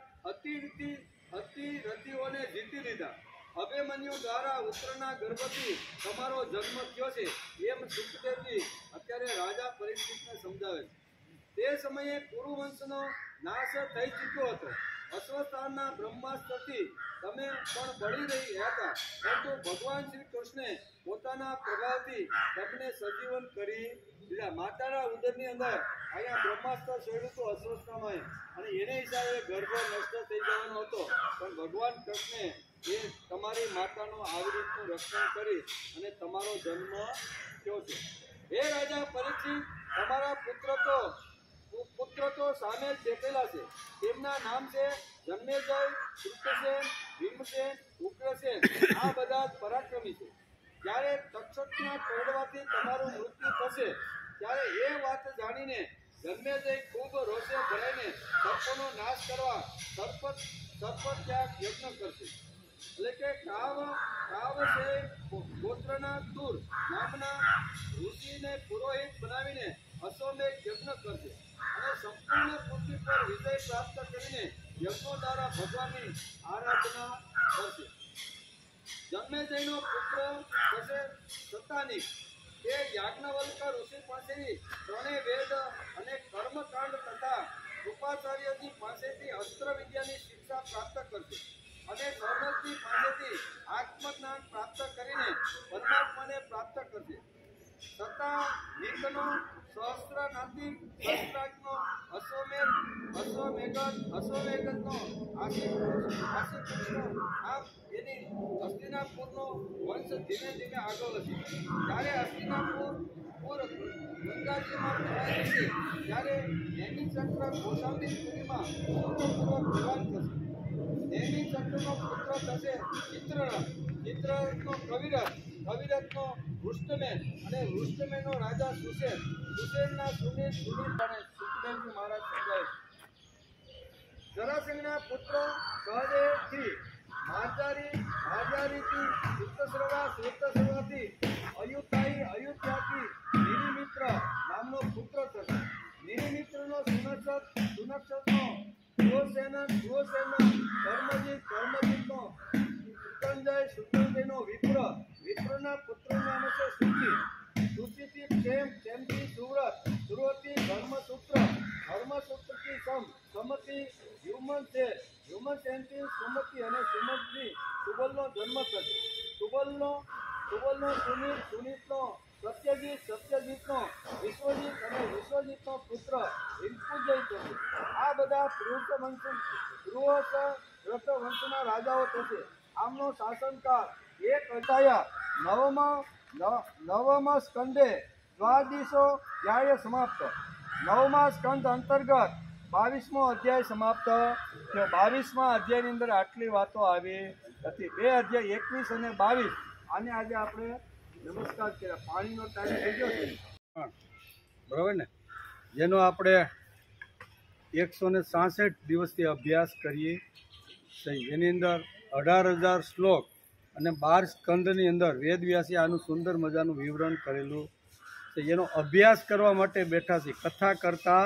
A: અતિરથીઓને જીતી લીધા. અભિમન્યુ દ્વારા ઉત્તરના ગર્ભથી તમારો જન્મ થયો છે એમ સુખદેવજી અત્યારે રાજા પરીક્ષિતને સમજાવે છે. તે સમયે કુરુવંશનો નાશ થઈ ચૂક્યો હતો. અશ્વત્થામના બ્રહ્માસ્ત્રથી તમે પણ બળી રહ્યા હતા, પરંતુ ભગવાન શ્રી કૃષ્ણે પોતાના પ્રભાવથી તમને સજીવન કરી દીધા. માતાના ઉદરની અંદર અહીંયા બ્રહ્માસ્ત્ર છોડ્યું હતું અશ્વત્થામાએ, અને એને હિસાબે ગર્ભ નષ્ટ થઈ જવાનો હતો, પણ ભગવાન કૃષ્ણે એ તમારી માતાનું આવી રીતનું રક્ષણ કરી અને તમારો જન્મ થયો છે. હે રાજા પરીક્ષિત, તમારા પુત્ર તો સામે જ બેઠેલા છે. તેમના નામ છે જન્મેજય, શ્રુતસેન, ભીમસેન, ઉગ્રસેન. આ બધા પરાક્રમી છે. જ્યારે તક્ષકના કરડવાથી તમારું મૃત્યુ થશે ત્યારે એ વાત જાણીને જન્મેજય ખૂબ રોષે ભરાઈને સર્પનો નાશ કરવા સર્પ ત્યાગ યજ્ઞ કરશે. એટલે કે કાવ છે ગોત્રના તુર નામના ઋષિને પુરોહિત બનાવીને અશ્વમેઘ યજ્ઞ કરશે અને સંપૂર્ણ પૃથ્વી પર વિજય પ્રાપ્ત કરીને યજ્ઞો દ્વારા ભગવાનની આરાધના કરશે. જન્મેજયનો પુત્ર થશે સતાનિક. તે યાજ્ઞવલ્ક ઋષિ પાસેથી 3 વેદ અને કર્મકાંડ તથા કૃપાચાર્યજી પાસેથી અસ્ત્ર વિદ્યાની શિક્ષા પ્રાપ્ત કરશે અને સૌનકજી પાસેથી આત્મજ્ઞાન પ્રાપ્ત કરીને પરમાત્માને પ્રાપ્ત કરશે. સતાનિકનો સહસ્ત્રનાથી સહસ્ત્રાજનો અશ્વમેઘનો આશીકૃષ્ણ. આમ એની હસ્તિનાપુરનો વંશ ધીમે ધીમે આગળ વધ્યો. જ્યારે હસ્તિનાપુર ગંગાજીમાં ભરાય છે ત્યારે નેમિચક્ર કૌશાંબીપુરીમાં પૂર્વક વિવાદ થશે. નેમિચક્રનો પુત્ર થશે ચિત્રરથનો કવિરથનો વૃષ્ટમેન અને વૃષ્ટમેનનો રાજા સુસેન. સુસેનના સુનીલ અને સુખદેવજી મહારાજ સમજાય. જરાસંઘના પુત્ર સહદેવથી માર્જારીથી સુતસ્રવાથી અયુધ્યાથી નિરિમિત્ર નામનો પુત્ર થશે. નિરિમિત્રનો સુનક્ષતનો ધર્મજીતનો શુકંજયનો વિપ્રના પુત્રનું નામ છે સુચિથી પ્રેમથી સુવ્રતથી ધર્મસૂત્રથી સમતિ હ્યુમનસેનથી સુમતિ અને સુમતથી સુબલનો જન્મ થશે. સુબલનો સુનિતનો સત્યજીતનો વિશ્વજીત અને વિશ્વજીતનો પુત્ર હિમપુજય થશે. આ બધા વંશના રાજાઓ થશે. આમનો શાસનકાળ એક અધ્યાય નવમ સ્કંદે દ્વાદશો અધ્યાય સમાપ્ત. નવમા સ્કંદ અંતર્ગત 22મો અધ્યાય સમાપ્ત થયો. 22મા અધ્યાયની અંદર આટલી વાતો આવી હતી. 2 અધ્યાય 21 અને 22 આને આજે આપણે નમસ્કાર કર્યા. પાણીનો ટાઈમ થઈ ગયો છે બરાબર ને, જેનો આપણે 166 દિવસથી અભ્યાસ કરીએ છીએ. એની અંદર 18,000 શ્લોક અને 12 સ્કંદની અંદર વેદવ્યાસે આનું સુંદર મજાનું વિવરણ કરેલું છે. એનો અભ્યાસ કરવા માટે બેઠા છીએ, કથા કરતા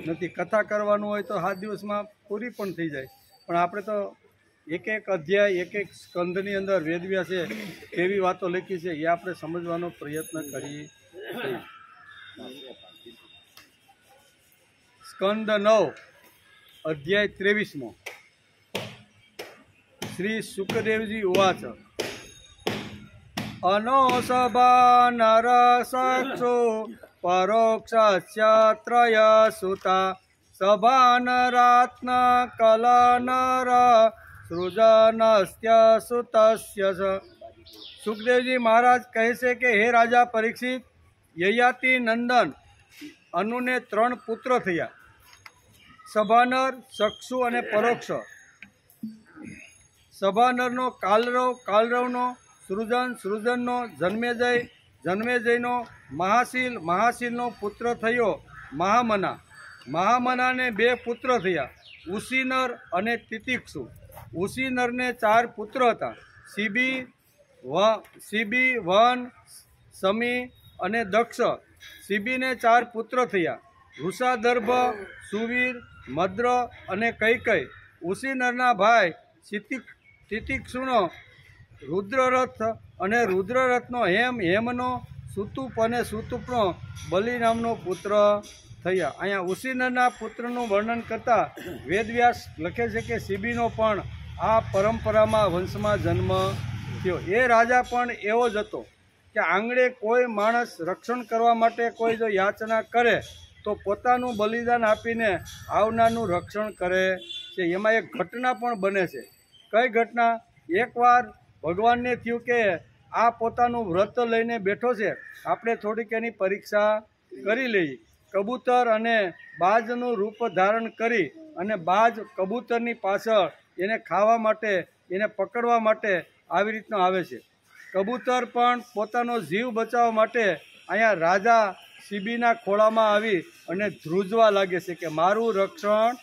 A: નથી. કથા કરવાનું હોય તો 7 દિવસમાં પૂરી પણ થઈ જાય, પણ આપણે તો એક અધ્યાય એક સ્કંદની અંદર વેદવ્યાસે કેવી વાતો લખી છે એ આપણે સમજવાનો પ્રયત્ન કરીએ છીએ. સ્કંદ 9 અધ્યાય 23મો. શ્રી સુખદેવજી ઉવાચ અનોસભા નરસક્ષુ પરોક્ષસ્ય ત્રય સુતા સભાનરાત્ન કલનર સૃજનસ્ય સુતસ્ય. સુખદેવજી મહારાજ કહે છે કે હે રાજા પરીક્ષિત, યયાતિ નંદન અનુને 3 પુત્ર થયા, સભાનર, ચક્ષુ અને પરોક્ષ. સભાનરનો કાલરવ, કાલરવનો સૃજન, સૃજનનો જન્મેજય, જન્મેજયનો મહાશીલ, મહાશીલનો પુત્ર થયો મહામના. મહામનાને 2 પુત્ર થયા, ઉશીનર અને તિતિક્ષુ. ઉશીનરને 4 પુત્ર હતા, શિબી, વન, સમી અને દક્ષ. શિબીને 4 પુત્ર થયા, વૃષાદર્ભ, સુવીર, મદ્ર અને કૈકય. ઉશીનરના ભાઈ તિતિક્ષુનો રુદ્રરથ અને રુદ્રરથનો હેમ, હેમનો સુતુપ અને સુતુપનો બલિ નામનો પુત્ર થયા. અહીંયા ઉશીનરના પુત્રનું વર્ણન કરતા વેદવ્યાસ લખે છે કે શિબીનો પણ આ પરંપરામાં વંશમાં જન્મ થયો. એ રાજા પણ એવો જ હતો કે આંગણે કોઈ માણસ રક્ષણ કરવા માટે કોઈ જો યાચના કરે તો પોતાનું બલિદાન આપીને આવનારનું રક્ષણ કરે છે. એમાં એક ઘટના પણ બને છે. કઈ ઘટના? એકવાર ભગવાનને થયું કે આ પોતાનું વ્રત લઈને બેઠો છે, આપણે થોડીક એની પરીક્ષા કરી લઈએ. કબૂતર અને બાજનું રૂપ ધારણ કરી અને બાજ કબૂતરની પાછળ એને ખાવા માટે, એને પકડવા માટે આવી રીતનો આવે છે. કબૂતર પણ પોતાનો જીવ બચાવવા માટે અહીંયા રાજા શિબીના ખોળામાં આવી અને ધ્રુજવા લાગે છે કે મારું રક્ષણ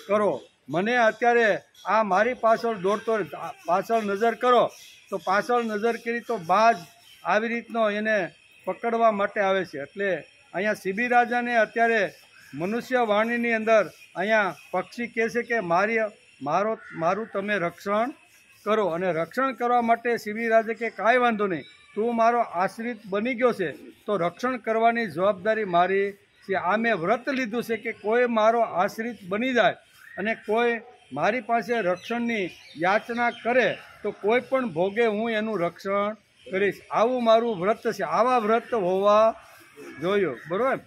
A: કરો, મને અત્યારે આ મારી પાછળ દોડતો, પાછળ નજર કરો. તો પાછળ નજર કરી તો બાજ આવી રીતનો એને પકડવા માટે આવે છે. એટલે અહીંયા શિબી રાજાને અત્યારે મનુષ્ય વાણીની અંદર અહીંયા પક્ષી કહે છે કે મારું તમે રક્ષણ કરો. અને રક્ષણ કરવા માટે શિબી રાજા કે કાંઈ વાંધો નહીં, તું મારો આશ્રિત બની ગયો છે તો રક્ષણ કરવાની જવાબદારી મારી છે. આ મેં વ્રત લીધું છે કે કોઈ મારો આશ્રિત બની જાય અને કોઈ મારી પાસે રક્ષણની યાચના કરે તો કોઈ પણ ભોગે હું એનું રક્ષણ કરીશ. આવું મારું વ્રત છે. આવા વ્રત હોવા જોઈએ, બરાબર?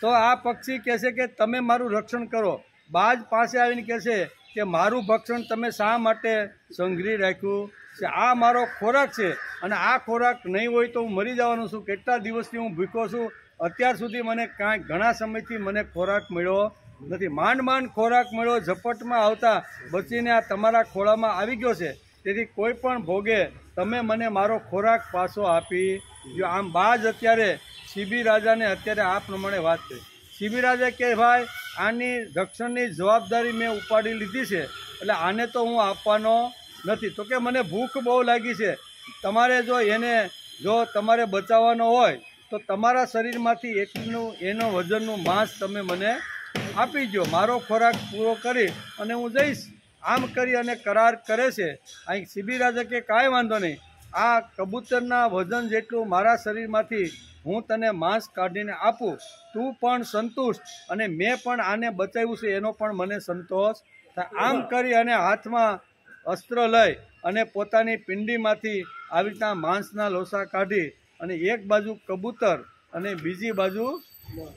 A: તો આ પક્ષી કહે છે કે તમે મારું રક્ષણ કરો. બાજ પાસે આવીને કહે છે કે મારું ભક્ષણ તમે શા માટે સંઘરી રાખ્યું છે? આ મારો ખોરાક છે અને આ ખોરાક નહીં હોય તો હું મરી જવાનું છું. કેટલા દિવસથી હું ભૂખ્યો છું, અત્યાર સુધી મને ઘણા સમયથી મને ખોરાક મળ્યો નથી. માંડ માંડ ખોરાક મળ્યો, ઝપટમાં આવતા બચીને આ તમારા ખોળામાં આવી ગયો છે. તેથી કોઈ પણ ભોગે તમે મને મારો ખોરાક પાછો આપી જો. આમ બાજ અત્યારે શિબી રાજાને અત્યારે આ પ્રમાણે વાત કરી. શિબી રાજા કે ભાઈ આની રક્ષણની જવાબદારી મેં ઉપાડી લીધી છે, એટલે આને તો હું આપવાનો નથી. તો કે મને ભૂખ બહુ લાગી છે, તમારે જો એને જો તમારે બચાવવાનો હોય તો તમારા શરીરમાંથી એટલું એનો વજનનું માંસ તમે મને આપી દો, મારો ખોરાક પૂરો કરી અને હું જઈશ. આમ કરી અને કરાર કરે છે. અહીં શિબી રાજા કે કાંઈ વાંધો નહીં, આ કબૂતરના વજન જેટલું મારા શરીરમાંથી હું તને માંસ કાઢીને આપું, તું પણ સંતુષ્ટ અને મેં પણ આને બચાવ્યું છે એનો પણ મને સંતોષ થાય. આમ કરી અને હાથમાં અસ્ત્ર લઈ અને પોતાની પિંડીમાંથી આવી રીતના માંસના લોસા કાઢી અને એક બાજુ કબૂતર અને બીજી બાજુ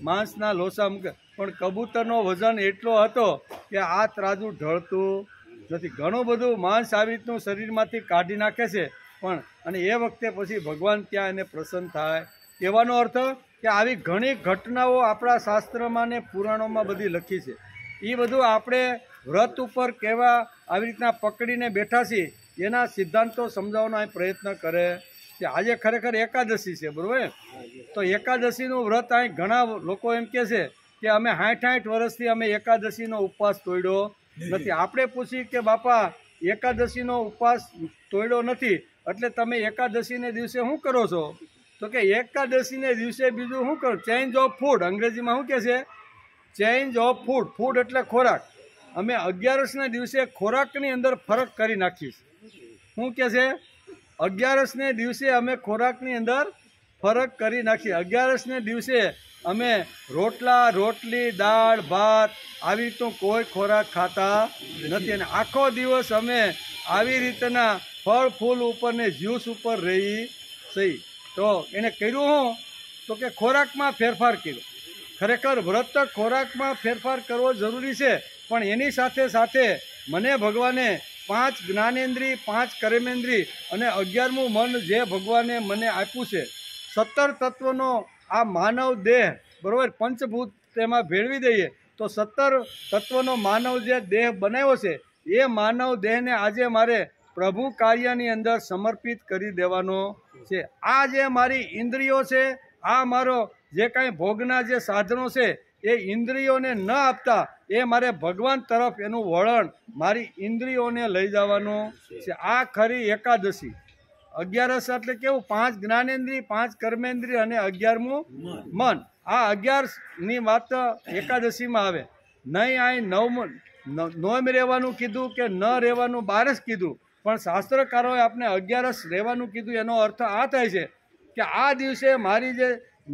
A: માંસના લોસા મૂકે. પણ કબૂતરનો વજન એટલો હતો કે આ ત્રાજુ ઢળતું નથી. ઘણું બધું માંસ આવી રીતનું શરીરમાંથી કાઢી નાખે છે પણ અને એ વખતે પછી ભગવાન ત્યાં એને પ્રસન્ન થાય. કહેવાનો અર્થ કે આવી ઘણી ઘટનાઓ આપણા શાસ્ત્રમાં ને પુરાણોમાં બધી લખી છે. એ બધું આપણે વ્રત ઉપર કેવા આવી રીતના પકડીને બેઠા છીએ એના સિદ્ધાંતો સમજાવવાનો અહીં પ્રયત્ન કરે કે આજે ખરેખર એકાદશી છે, બરાબર. તો એકાદશીનું વ્રત અહીં ઘણા લોકો એમ કહે છે કે અમે 60 વર્ષથી અમે એકાદશીનો ઉપવાસ તોડ્યો નથી. આપણે પૂછીએ કે બાપા એકાદશીનો ઉપવાસ તોડ્યો નથી એટલે તમે એકાદશીને દિવસે શું કરો છો? તો કે એકાદશીને દિવસે બીજું શું કરો? Change of food. અંગ્રેજીમાં શું કહે છે? Change of food. ફૂડ એટલે ખોરાક. અમે 11ના દિવસે ખોરાકની અંદર ફરક કરી નાખીશ. શું કહે છે? 11ને દિવસે અમે ખોરાકની અંદર ફરક કરી નાખીએ. 11ને દિવસે અમે રોટલા, રોટલી, દાળ, ભાત આવી રીતનો કોઈ ખોરાક ખાતા નથી અને આખો દિવસ અમે આવી રીતના ફળ ફૂલ ઉપર ને જ્યુસ ઉપર રહી સહી. તો એને કર્યું હું તો કે ખોરાકમાં ફેરફાર કર્યો. ખરેખર વ્રત ખોરાકમાં ફેરફાર કરવો જરૂરી છે, પણ એની સાથે સાથે મને ભગવાને 5 જ્ઞાનેન્દ્રિય, 5 કર્મેન્દ્રિય અને 11મું મન જે ભગવાને મને આપ્યું છે, 17 તત્વનો આ માનવ દેહ, બરાબર, પંચભૂત તેમાં ભેળવી દઈએ તો 17 તત્વનો માનવ જે દેહ બનાવ્યો છે એ માનવ દેહને આજે મારે પ્રભુ કાર્યની અંદર સમર્પિત કરી દેવાનો છે. આ જે મારી ઇન્દ્રિયો છે, આ મારો જે કાંઈ ભોગના જે સાધનો છે એ ઇન્દ્રિયોને ન આપતા એ મારે ભગવાન તરફ એનું વલણ મારી ઇન્દ્રિયોને લઈ જવાનું છે. આ ખરી એકાદશી. 11 એટલે કેવું? 5 જ્ઞાનેન્દ્રિય, 5 કર્મેન્દ્રિય અને 11મું મન. આ 11ની વાત એકાદશીમાં આવે નહીં. અહીં નોમ રહેવાનું કીધું કે ન રહેવાનું 12 કીધું, પણ શાસ્ત્રકારોએ આપણે 11 રહેવાનું કીધું. એનો અર્થ આ થાય છે કે આ દિવસે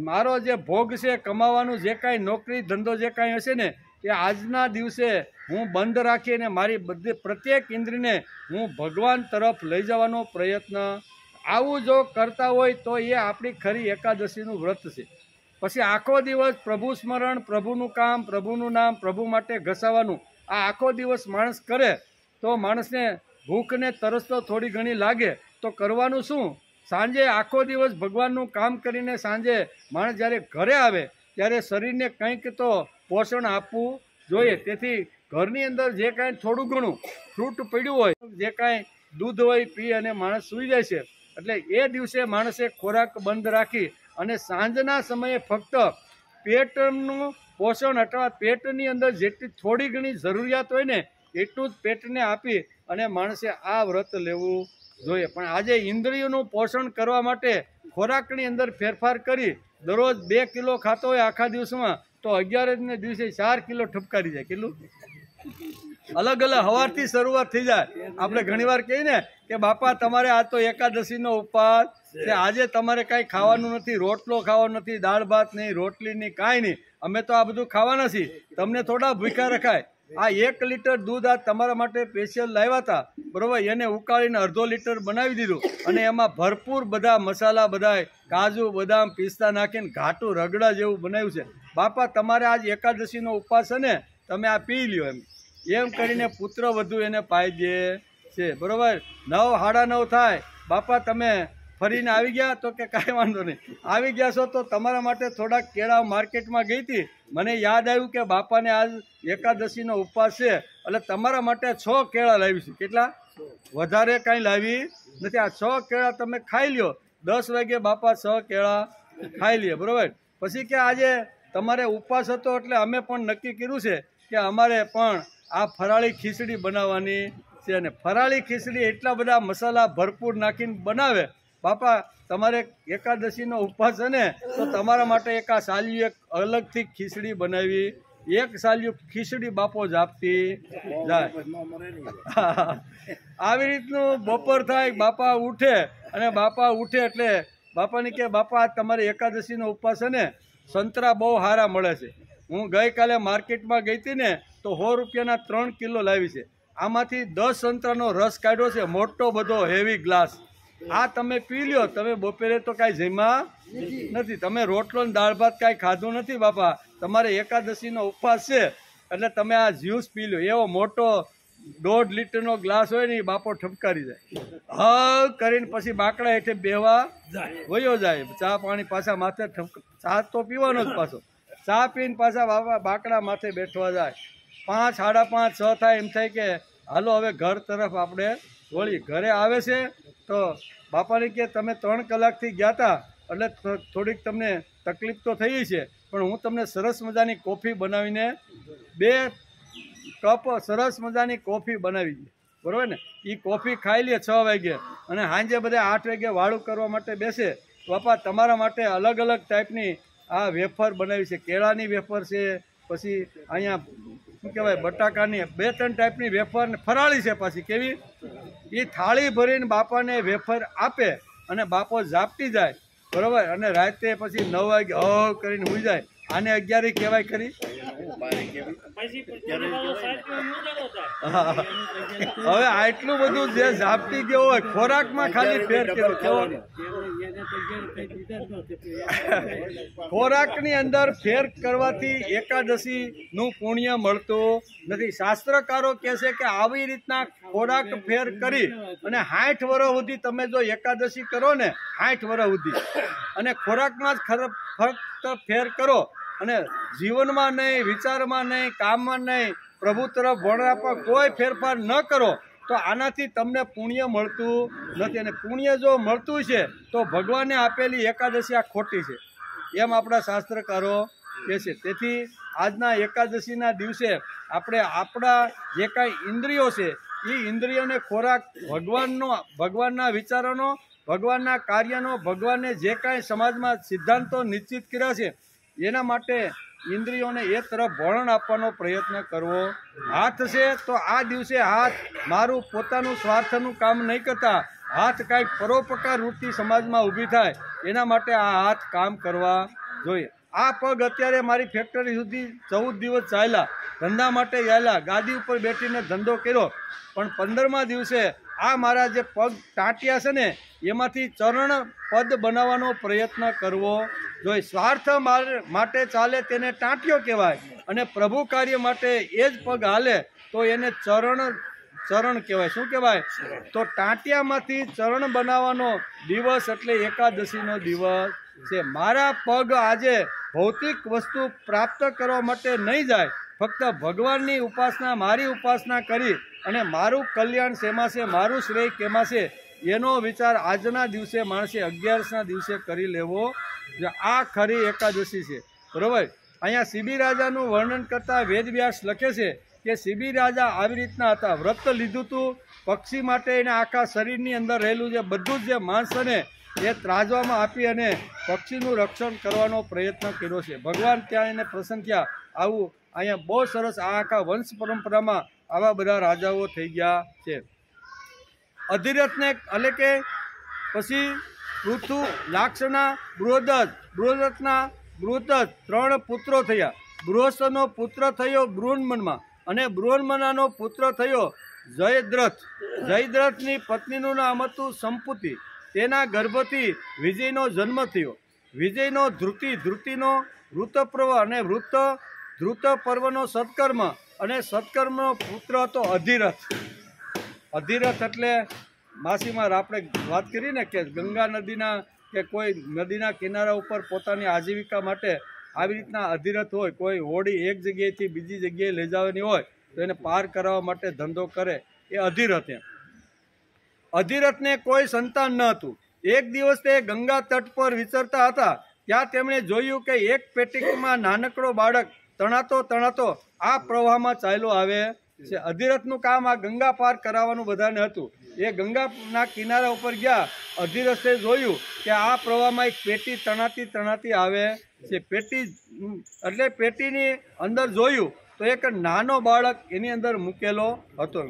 A: મારો જે ભોગ છે, કમાવાનું જે કાંઈ નોકરી ધંધો જે કાંઈ હશે ને એ આજના દિવસે હું બંધ રાખીને મારી બધી પ્રત્યેક ઇન્દ્રિયને હું ભગવાન તરફ લઈ જવાનો પ્રયત્ન આવું જો કરતા હોય તો એ આપણી ખરી એકાદશીનું વ્રત છે. પછી આખો દિવસ પ્રભુ સ્મરણ, પ્રભુનું કામ, પ્રભુનું નામ, પ્રભુ માટે ઘસાવાનું આ આખો દિવસ માણસ કરે તો માણસને ભૂખ ને તરસ તો થોડી ઘણી લાગે. તો કરવાનું શું? સાંજે આખો દિવસ ભગવાનનું કામ કરીને સાંજે માણસ જ્યારે ઘરે આવે ત્યારે શરીરને કંઈક તો પોષણ આપવું જોઈએ. તેથી ઘરની અંદર જે કાંઈ થોડું ઘણું ફ્રૂટ પડ્યું હોય, જે કાંઈ દૂધ હોય પી અને માણસ સૂઈ જાય છે. એટલે એ દિવસે માણસે ખોરાક બંધ રાખી અને સાંજના સમયે ફક્ત પેટનું પોષણ અથવા પેટની અંદર જેટલી થોડી ઘણી જરૂરિયાત હોય ને એટલું જ પેટને આપી અને માણસે આ વ્રત લેવું જોઈએ. પણ આજે ઇન્દ્રિયોનું પોષણ કરવા માટે ખોરાકની અંદર ફેરફાર કરી દરરોજ 2 કિલો ખાતો હોય આખા દિવસમાં તો 11ને દિવસે 4 કિલો ઠપકારી જાય. કેટલું અલગ અલગ સવારથી શરૂઆત થઈ જાય. આપણે ઘણીવાર કહીએ ને કે બાપા તમારે આ તો એકાદશીનો ઉપવાસ છે, આજે તમારે કાંઈ ખાવાનું નથી, રોટલો ખાવાનો નથી, દાળ ભાત નહીં, રોટલી નહીં, કાંઈ નહીં, અમે તો આ બધું ખાવાના છીએ, તમને થોડા ભૂખ્યા રખાય. આ 1 લીટર દૂધ આ તમારા માટે સ્પેશિયલ લાવ્યા હતા, બરાબર, એને ઉકાળીને અડધો લીટર બનાવી દીધું અને એમાં ભરપૂર બધા મસાલા, બધા કાજુ બદામ પિસ્તા નાખીને ઘાટું રગડા જેવું બનાવ્યું છે. બાપા તમારે આજ એકાદશીનો ઉપવાસ છે ને, તમે આ પી લ્યો એમ કરીને પુત્ર વધુ એને પાઈ દે છે, બરાબર. 9 સાડા 9 થાય, બાપા તમે ફરીને આવી ગયા? તો કે કાંઈ વાંધો નહીં, આવી ગયા છો તો તમારા માટે થોડાક કેળા માર્કેટમાં ગઈ હતી, મને યાદ આવ્યું કે બાપાને આજ એકાદશીનો ઉપવાસ છે એટલે તમારા માટે 6 કેળા લાવી છે. કેટલા? વધારે કાંઈ લાવી નથી. આ 6 કેળા તમે ખાઈ લ્યો. 10 વાગે બાપા 6 કેળા ખાઈ લે, બરાબર. પછી કે આજે તમારે ઉપવાસ હતો એટલે અમે પણ નક્કી કર્યું છે કે અમારે પણ આ ફરાળી ખીચડી બનાવવાની છે. અને ફરાળી ખીચડી એટલા બધા મસાલા ભરપૂર નાખીને બનાવે. બાપા તમારે એકાદશીનો ઉપવાસ છે ને તો તમારા માટે એક આ સાલિયું એક અલગથી ખીચડી બનાવી, એક સાલિયું ખીચડી બાપો જ આપતી જાય. આવી રીતનું બપોર થાય, બાપા ઉઠે અને બાપા ઉઠે એટલે બાપાને કે બાપા તમારે એકાદશીનો ઉપવાસ છે ને, સંતરા બહુ સારા મળે છે. હું ગઈકાલે માર્કેટમાં ગઈ હતી ને તો 100 રૂપિયાના 3 કિલો લાવી છે. આમાંથી 10 સંતરાનો રસ કાઢ્યો છે, મોટો બધો હેવી ગ્લાસ. આ તમે પી લ્યો. તમે બપોરે તો કાંઈ જમ્યા નથી, તમે રોટલો ને દાળ ભાત કાંઈ ખાધું નથી. બાપા તમારે એકાદશીનો ઉપવાસ છે એટલે તમે આ જ્યુસ પી લો. એવો મોટો 1.5 લીટરનો ગ્લાસ હોય ને એ બાપો ઠપકારી જાય, હ કરીને પછી બાકડા હેઠે બેવા વયો જાય. ચા પાણી પાછા માથે ચા તો પીવાનો જ પાછો, ચા પીને પાછા બાકડા માથે બેઠવા જાય. 5, 5:30, 6 થાય એમ થાય કે હાલો હવે ઘર તરફ આપણે વળી. ઘરે આવે છે તો બાપાને કે તમે 3 કલાકથી ગયા હતા એટલે થોડીક તમને તકલીફ તો થઈ છે, પણ હું તમને સરસ મજાની કોફી બનાવીને 2 કપ સરસ મજાની કોફી બનાવી દઈએ, બરાબર ને. એ કોફી ખાઈ લે 6 વાગે અને સાંજે બધા 8 વાગે વાળું કરવા માટે બેસે. બાપા તમારા માટે અલગ અલગ ટાઈપની આ વેફર બનાવી છે, કેળાની વેફર છે, પછી અહીંયા શું કહેવાય બટાકાની 2-3 ટાઈપની વેફર ને ફરાળી છે પાછી કેવી. એ થાળી ભરીને બાપાને વેફર આપે અને બાપો ઝાપટી જાય, બરાબર. અને રાતે પછી 9 વાગે કરીને સુઈ જાય. આને 11 કહેવાય ખરી. હવે આટલું બધું જે ઝાપટી ગયો હોય ખોરાકમાં ખાલી ફેર કર્યો, ખોરાકની અંદર ફેર કરવાથી એકાદશી નું પુણ્ય મળતું નથી. શાસ્ત્રકારો કહે છે કે આવી રીતના ખોરાક ફેર કરી અને 60 વર્ષ સુધી તમે જો એકાદશી કરો ને 60 વર્ષ સુધી અને ખોરાકમાં જ ફક્ત ફેર કરો અને જીવનમાં નહીં, વિચારમાં નહીં, કામમાં નહીં, પ્રભુ તરફ વળણ આપવા કોઈ ફેરફાર ન કરો તો આનાથી તમને પુણ્ય મળતું નથી. અને પુણ્ય જો મળતું છે તો ભગવાને આપેલી એકાદશી આ ખોટી છે એમ આપણા શાસ્ત્રકારો કહે છે. તેથી આજના એકાદશીના દિવસે આપણે આપણા જે કાંઈ ઇન્દ્રિયો છે એ ઇન્દ્રિયોને ખોરાક ભગવાનના વિચારોનો, ભગવાનના કાર્યનો, ભગવાને જે કાંઈ સમાજમાં સિદ્ધાંતો નિશ્ચિત કર્યા છે એના માટે ઇન્દ્રિયોને એ તરફ વળણ આપવાનો પ્રયત્ન કરવો. હાથ છે તો આ દિવસે હાથ મારું પોતાનું સ્વાર્થનું કામ નહીં કરતા, હાથ કાંઈક પરોપકાર વૃત્તિ સમાજમાં ઊભી થાય એના માટે આ હાથ કામ કરવા જોઈએ. આ પગ અત્યારે મારી ફેક્ટરી સુધી 14 દિવસ ચાલ્યા, ધંધા માટે ચાલ્યા, ગાદી ઉપર બેઠીને ધંધો કર્યો, પણ 15મા દિવસે આ મારા જે પગ ટાંટ્યા છે ને એમાંથી ચરણ પદ બનાવવાનો પ્રયત્ન કરવો જોઈએ. સ્વાર્થ માટે ચાલે તેને ટાંટ્યો કહેવાય અને પ્રભુ કાર્ય માટે એ જ પગ હાલે તો એને ચરણ કહેવાય. શું કહેવાય? તો ટાંટિયામાંથી ચરણ બનાવવાનો દિવસ એટલે એકાદશીનો દિવસ છે. મારા પગ આજે ભૌતિક વસ્તુ પ્રાપ્ત કરવા માટે નહીં જાય, ફક્ત ભગવાનની ઉપાસના, મારી ઉપાસના કરી અને મારું કલ્યાણ શેમાં છે, મારું શ્રેય કેમાં છે એનો વિચાર આજના દિવસે માણસે 11ના દિવસે કરી લેવો. આ ખરી એકાદશી છે, બરાબર. અહીંયા સીબી રાજાનું વર્ણન કરતા વેદવ્યાસ લખે છે કે સીબી રાજા આવી રીતના હતા, વ્રત લીધું હતું પક્ષી માટે, એને આખા શરીરની અંદર રહેલું જે બધું જ જે માંસને એ ત્રાજવામાં આપી અને પક્ષીનું રક્ષણ કરવાનો પ્રયત્ન કર્યો છે. ભગવાન ત્યાં એને પ્રસન્ન થયા. આવું અહીંયા બહુ સરસ આ આખા વંશ પરંપરામાં આવા બધા રાજાઓ થઈ ગયા છે. અધિરથને એટલે કે પછી પૃથુ, લાક્ષણા, બૃહદત્તના 3 પુત્રો થયા. બૃહસ્તનો પુત્ર થયો બૃહન્મનમાં અને બૃહન્મનાનો પુત્ર થયો જયદ્રથ. જયદ્રથની પત્નીનું નામ હતું સંપુતિ. તેના ગર્ભથી વિજયનો જન્મ થયો. વિજયનો ધૃતિ, ધૃતિનો વૃતપર્વ અને ધૃત પર્વનો સત્કર્મ અને સત્કર્મનો પુત્ર હતો અધિરથ. અધિરથ એટલે માસીમાર આપણે વાત કરી ને કે ગંગા નદીના કે કોઈ નદીના કિનારા ઉપર પોતાની આજીવિકા માટે આવી રીતના અધિરથ હોય, કોઈ હોડી એક જગ્યાએથી બીજી જગ્યાએ લઈ જવાની હોય તો એને પાર કરાવવા માટે ધંધો કરે, એ અધિરથ. એમ અધિરથને કોઈ સંતાન ન હતું. એક દિવસ તે ગંગા તટ પર વિચરતા હતા, ત્યાં તેમણે જોયું કે એક પેટીકમાં નાનકડો બાળક તણાતો આ પ્રવાહમાં ચાલ્યો આવે છે. અધિરથનું કામ આ ગંગા પાર કરાવવાનું બધાને હતું. એ ગંગાના કિનારા ઉપર ગયા, અધિરથે જોયું કે આ પ્રવાહમાં એક પેટી તણાતી આવે છે. પેટી એટલે પેટીની અંદર જોયું તો એક નાનો બાળક એની અંદર મૂકેલો હતો.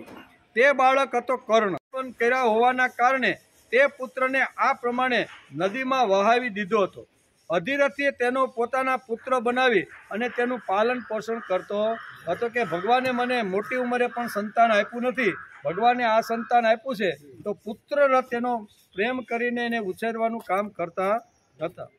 A: તે બાળક હતો કર્ણ. કર્યા હોવાના કારણે તે પુત્રને આ પ્રમાણે નદીમાં વહાવી દીધો હતો. અધિરથે તેનો પોતાના પુત્ર બનાવી અને તેનું પાલન પોષણ કરતો હતો કે ભગવાને મને મોટી ઉંમરે પણ સંતાન આપ્યું નથી, ભગવાને આ સંતાન આપ્યું છે તો પુત્ર રથ તેનો પ્રેમ કરીને એને ઉછેરવાનું કામ કરતા હતા.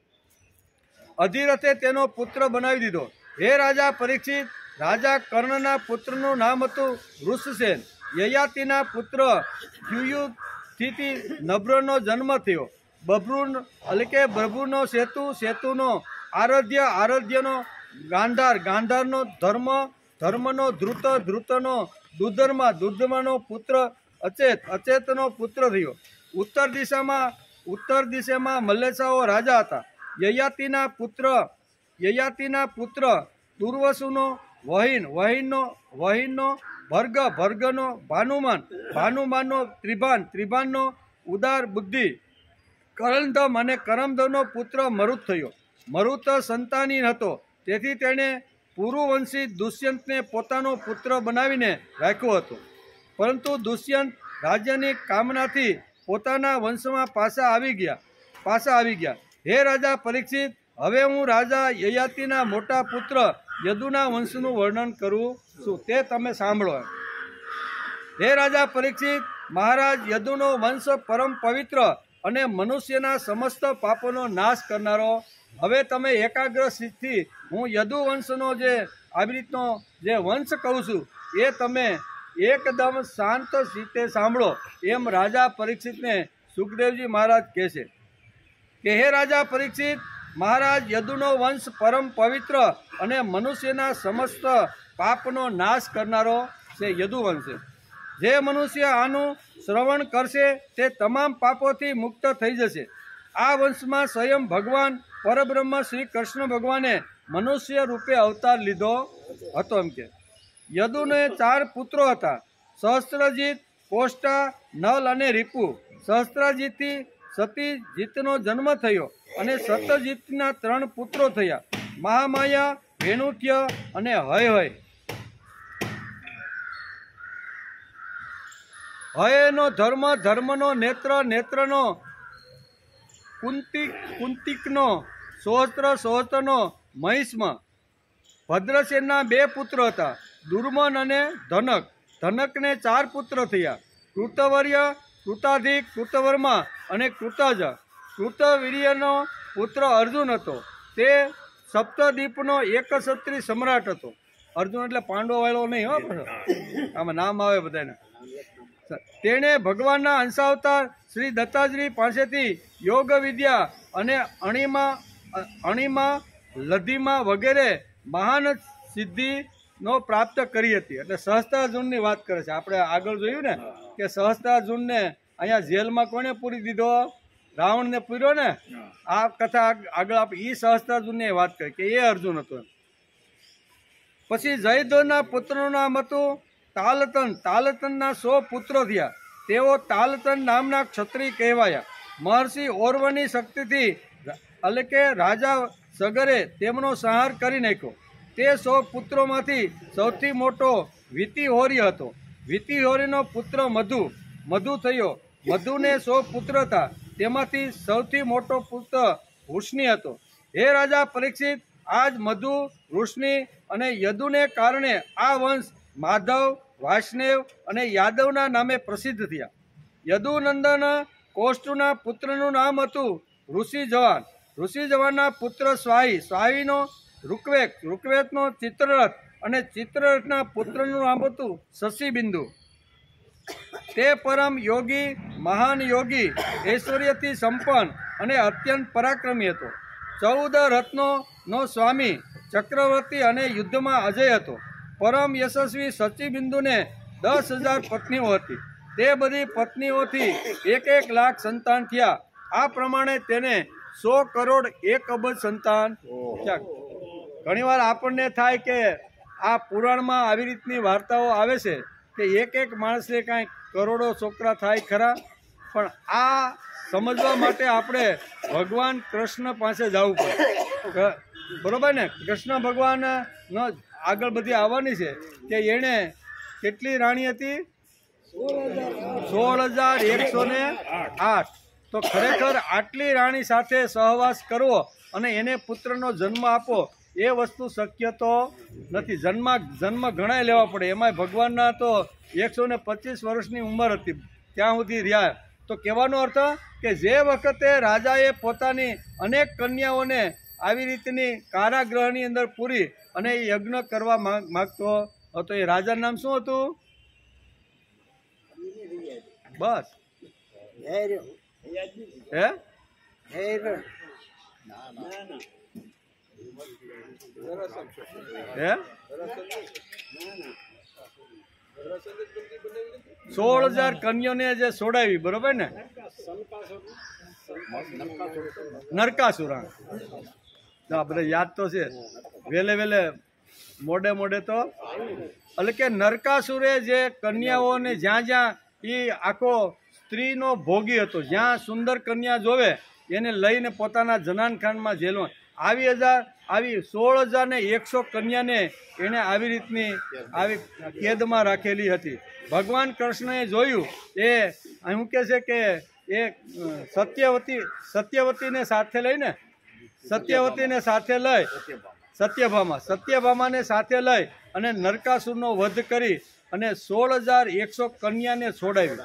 A: અધિરથે તેનો પુત્ર બનાવી દીધો. હે રાજા પરીક્ષિત, રાજા કર્ણના પુત્રનું નામ હતું વૃષસેન. યયાતિના પુત્ર યુયુથીથી નભ્રનો જન્મ થયો. બભ્રુ એટલે કે બભ્રુનો સેતુ, સેતુનો આરાધ્ય, આરાધ્યનો ગાંધાર, ગાંધારનો ધર્મ, ધર્મનો ધ્રુત, ધ્રુતનો દુધર્મા, દુધર્માનો પુત્ર અચેત, અચેતનો પુત્ર થયો. ઉત્તર દિશામાં મલ્લેશાઓ રાજા હતા. યયાતિના પુત્ર તુર્વસુનો વહીન, વહીનનો ભર્ગ, ભર્ગનો ભાનુમાન, ભાનુમાનનો ત્રિભાન, ત્રિભાનનો ઉદાર બુદ્ધિ, કરંધમ અને કરમધમનો પુત્ર મરુત થયો. મરુત સંતાનહીન હતો, તેથી તેણે પુરુવંશી દુષ્યંતને પોતાનો પુત્ર બનાવીને રાખ્યો હતો. પરંતુ દુષ્યંત રાજ્યની કામનાથી પોતાના વંશમાં પાછા આવી ગયા. હે રાજા પરીક્ષિત, હવે હું રાજા યયાતિના મોટા પુત્ર યદુના વંશનું વર્ણન કરું છું, તે તમે સાંભળો. હે રાજા પરીક્ષિત, મહારાજ યદુનો વંશ પરમ પવિત્ર અને મનુષ્યના સમસ્ત પાપોનો નાશ કરનારો. હવે તમે એકાગ્ર સ્થિતથી હું યદુ વંશનો જે આવી રીતનો જે વંશ કહું છું એ તમે એકદમ શાંત રીતે સાંભળો, એમ રાજા પરીક્ષિતને સુખદેવજી મહારાજ કહે છે કે હે રાજા પરીક્ષિત, મહારાજ યદુનો વંશ પરમ પવિત્ર અને મનુષ્યના સમસ્ત પાપનો નાશ કરનારો છે યદુવંશ. જે મનુષ્ય આનું શ્રવણ કરશે તે તમામ પાપોથી મુક્ત થઈ જશે. આ વંશમાં સ્વયં ભગવાન પરબ્રહ્મ શ્રી કૃષ્ણ ભગવાને મનુષ્ય રૂપે અવતાર લીધો હતો. એમ કે યદુને 4 પુત્રો હતા, સહસ્ત્રજીત, કોષ્ટા, નલ અને રીપુ. સહસ્ત્રજીતથી સતીજીતનો જન્મ થયો અને સતજીતના 3 પુત્રો થયા, મહામાયા, વેણુઠ્ય અને હય. હયનો ધર્મ, ધર્મનો નેત્ર, નેત્રનો કુંતિકનો સહસ્ત્ર, સહસ્ત્રનો મહિષ્મ. ભદ્રસેનના 2 પુત્ર હતા, દુર્મન અને ધનક. ધનકને 4 પુત્ર થયા, કૃતવર્ય, કૃતાધિક, કૃતવર્મા અને કૃતજ. કૃતવીર્યનો પુત્ર અર્જુન હતો, તે સપ્તદ્વીપનો એકક્ષત્રિય સમ્રાટ હતો. અર્જુન એટલે પાંડવો વાળો નહીં હો, આમાં નામ આવે બધાને. તેણે ભગવાનના અંશાવતાર શ્રી દત્તાત્રેય પાસેથી યોગ વિદ્યા અને અણિમા, લધિમા વગેરે મહાન સિદ્ધિનો પ્રાપ્ત કરી હતી. એટલે સહસ્ત્રાર્જુનની વાત કરે છે. આપણે આગળ જોયું ને કે સહસ્ત્રાર્જુનને અહીંયા જેલમાં કોને પૂરી દીધો? રાવણને પૂર્યો ને. આ કથા આગળ આપણે એ સહસ્ત્રાર્જુનની વાત કરી કે એ અર્જુન હતો. પછી જયદ્રથના પુત્રનું નામ હતું તાલતન. તાલતનના 100 પુત્રો થયા, તેઓ તાલતન નામના ક્ષત્રિય કહેવાયા. મહર્ષિ ઓરવની શક્તિથી એટલે કે રાજા સગરે તેમનો સંહાર કરી નાખ્યો. તે 100 પુત્રોમાંથી સૌથી મોટો વિતિહોરી હતો. વિતિહોરીનો પુત્ર મધુ થયો. મધુને 100 પુત્ર હતા, તેમાંથી સૌથી મોટો પુત્ર વૃષ્ણિ હતો. હે રાજા પરીક્ષિત, આજ મધુ, વૃષ્ણિ અને યદુને કારણે આ વંશ માધવ, વાસુદેવ અને યાદવના નામે પ્રસિદ્ધ થયા. યદુનંદન કોષ્ટના પુત્રનું નામ હતું ઋષિજવાન. ઋષિજવાનના પુત્ર સ્વાહી, સ્વાહીનો ઋક્વેક, ઋક્વેકનો ચિત્રરથ અને ચિત્રરથના પુત્રનું નામ હતું શશિબિંદુ. તે પરમ યોગી, મહાન યોગી, ઐશ્વર્યથી સંપન્ન અને અત્યંત પરાક્રમી હતો. 14 રત્નોનો સ્વામી, ચક્રવર્તી અને યુદ્ધમાં અજય હતો. પરમ યશસ્વી શચિબિંદુને 10,000 પત્નીઓ હતી. તે બધી પત્નીઓથી 1 લાખ સંતાન થયા. આ પ્રમાણે તેને 100 કરોડ 1 અબજ સંતાન થયા. ઘણીવાર આપણને થાય કે આ પુરાણમાં આવી રીતની વાર્તાઓ આવે છે કે એક માણસને કાંઈ કરોડો છોકરા થાય ખરા, પણ આ સમજવા માટે આપણે ભગવાન કૃષ્ણ પાસે જવું પડે. બરોબર ને? કૃષ્ણ ભગવાનનો આગળ બધી આવવાની છે કે એણે કેટલી રાણી હતી? 16,108. તો ખરેખર આટલી રાણી સાથે સહવાસ કરવો અને એને પુત્રનો જન્મ આપો એ વસ્તુ શક્ય તો નથી. જન્મ ઘણા લેવા પડે. એમાંય ભગવાનના તો 125 વર્ષની ઉંમર હતી ત્યાં સુધી રહ્યા. તો કહેવાનો અર્થ કે જે વખતે રાજાએ પોતાની અનેક કન્યાઓને આવી રીતની કારાગૃહની અંદર પૂરી અને યજ્ઞ કરવા માગતો હતો, એ રાજાનું નામ શું હતું? બસ હે હે 16,000 કન્યાને જે છોડાવી, બરોબર ને? નરકાસુર. આ બધા યાદ તો છે, વેલે વેલે મોડે મોડે તો. એટલે કે નરકાસુરે જે કન્યાઓને જ્યાં જ્યાં એ આખો સ્ત્રીનો ભોગી હતો, જ્યાં સુંદર કન્યા જોવે એને લઈને પોતાના જનાનખાનમાં જેલો આવી 16,100 કન્યાને એણે આવી રીતની આવી કેદમાં રાખેલી હતી. ભગવાન કૃષ્ણએ જોયું, એ શું કહે છે કે એ સત્યવતીને સાથે લઈને સત્યભામાને સાથે લઈ અને નરકાસુરનો વધ કરી અને 16,100 કન્યાને છોડાવી.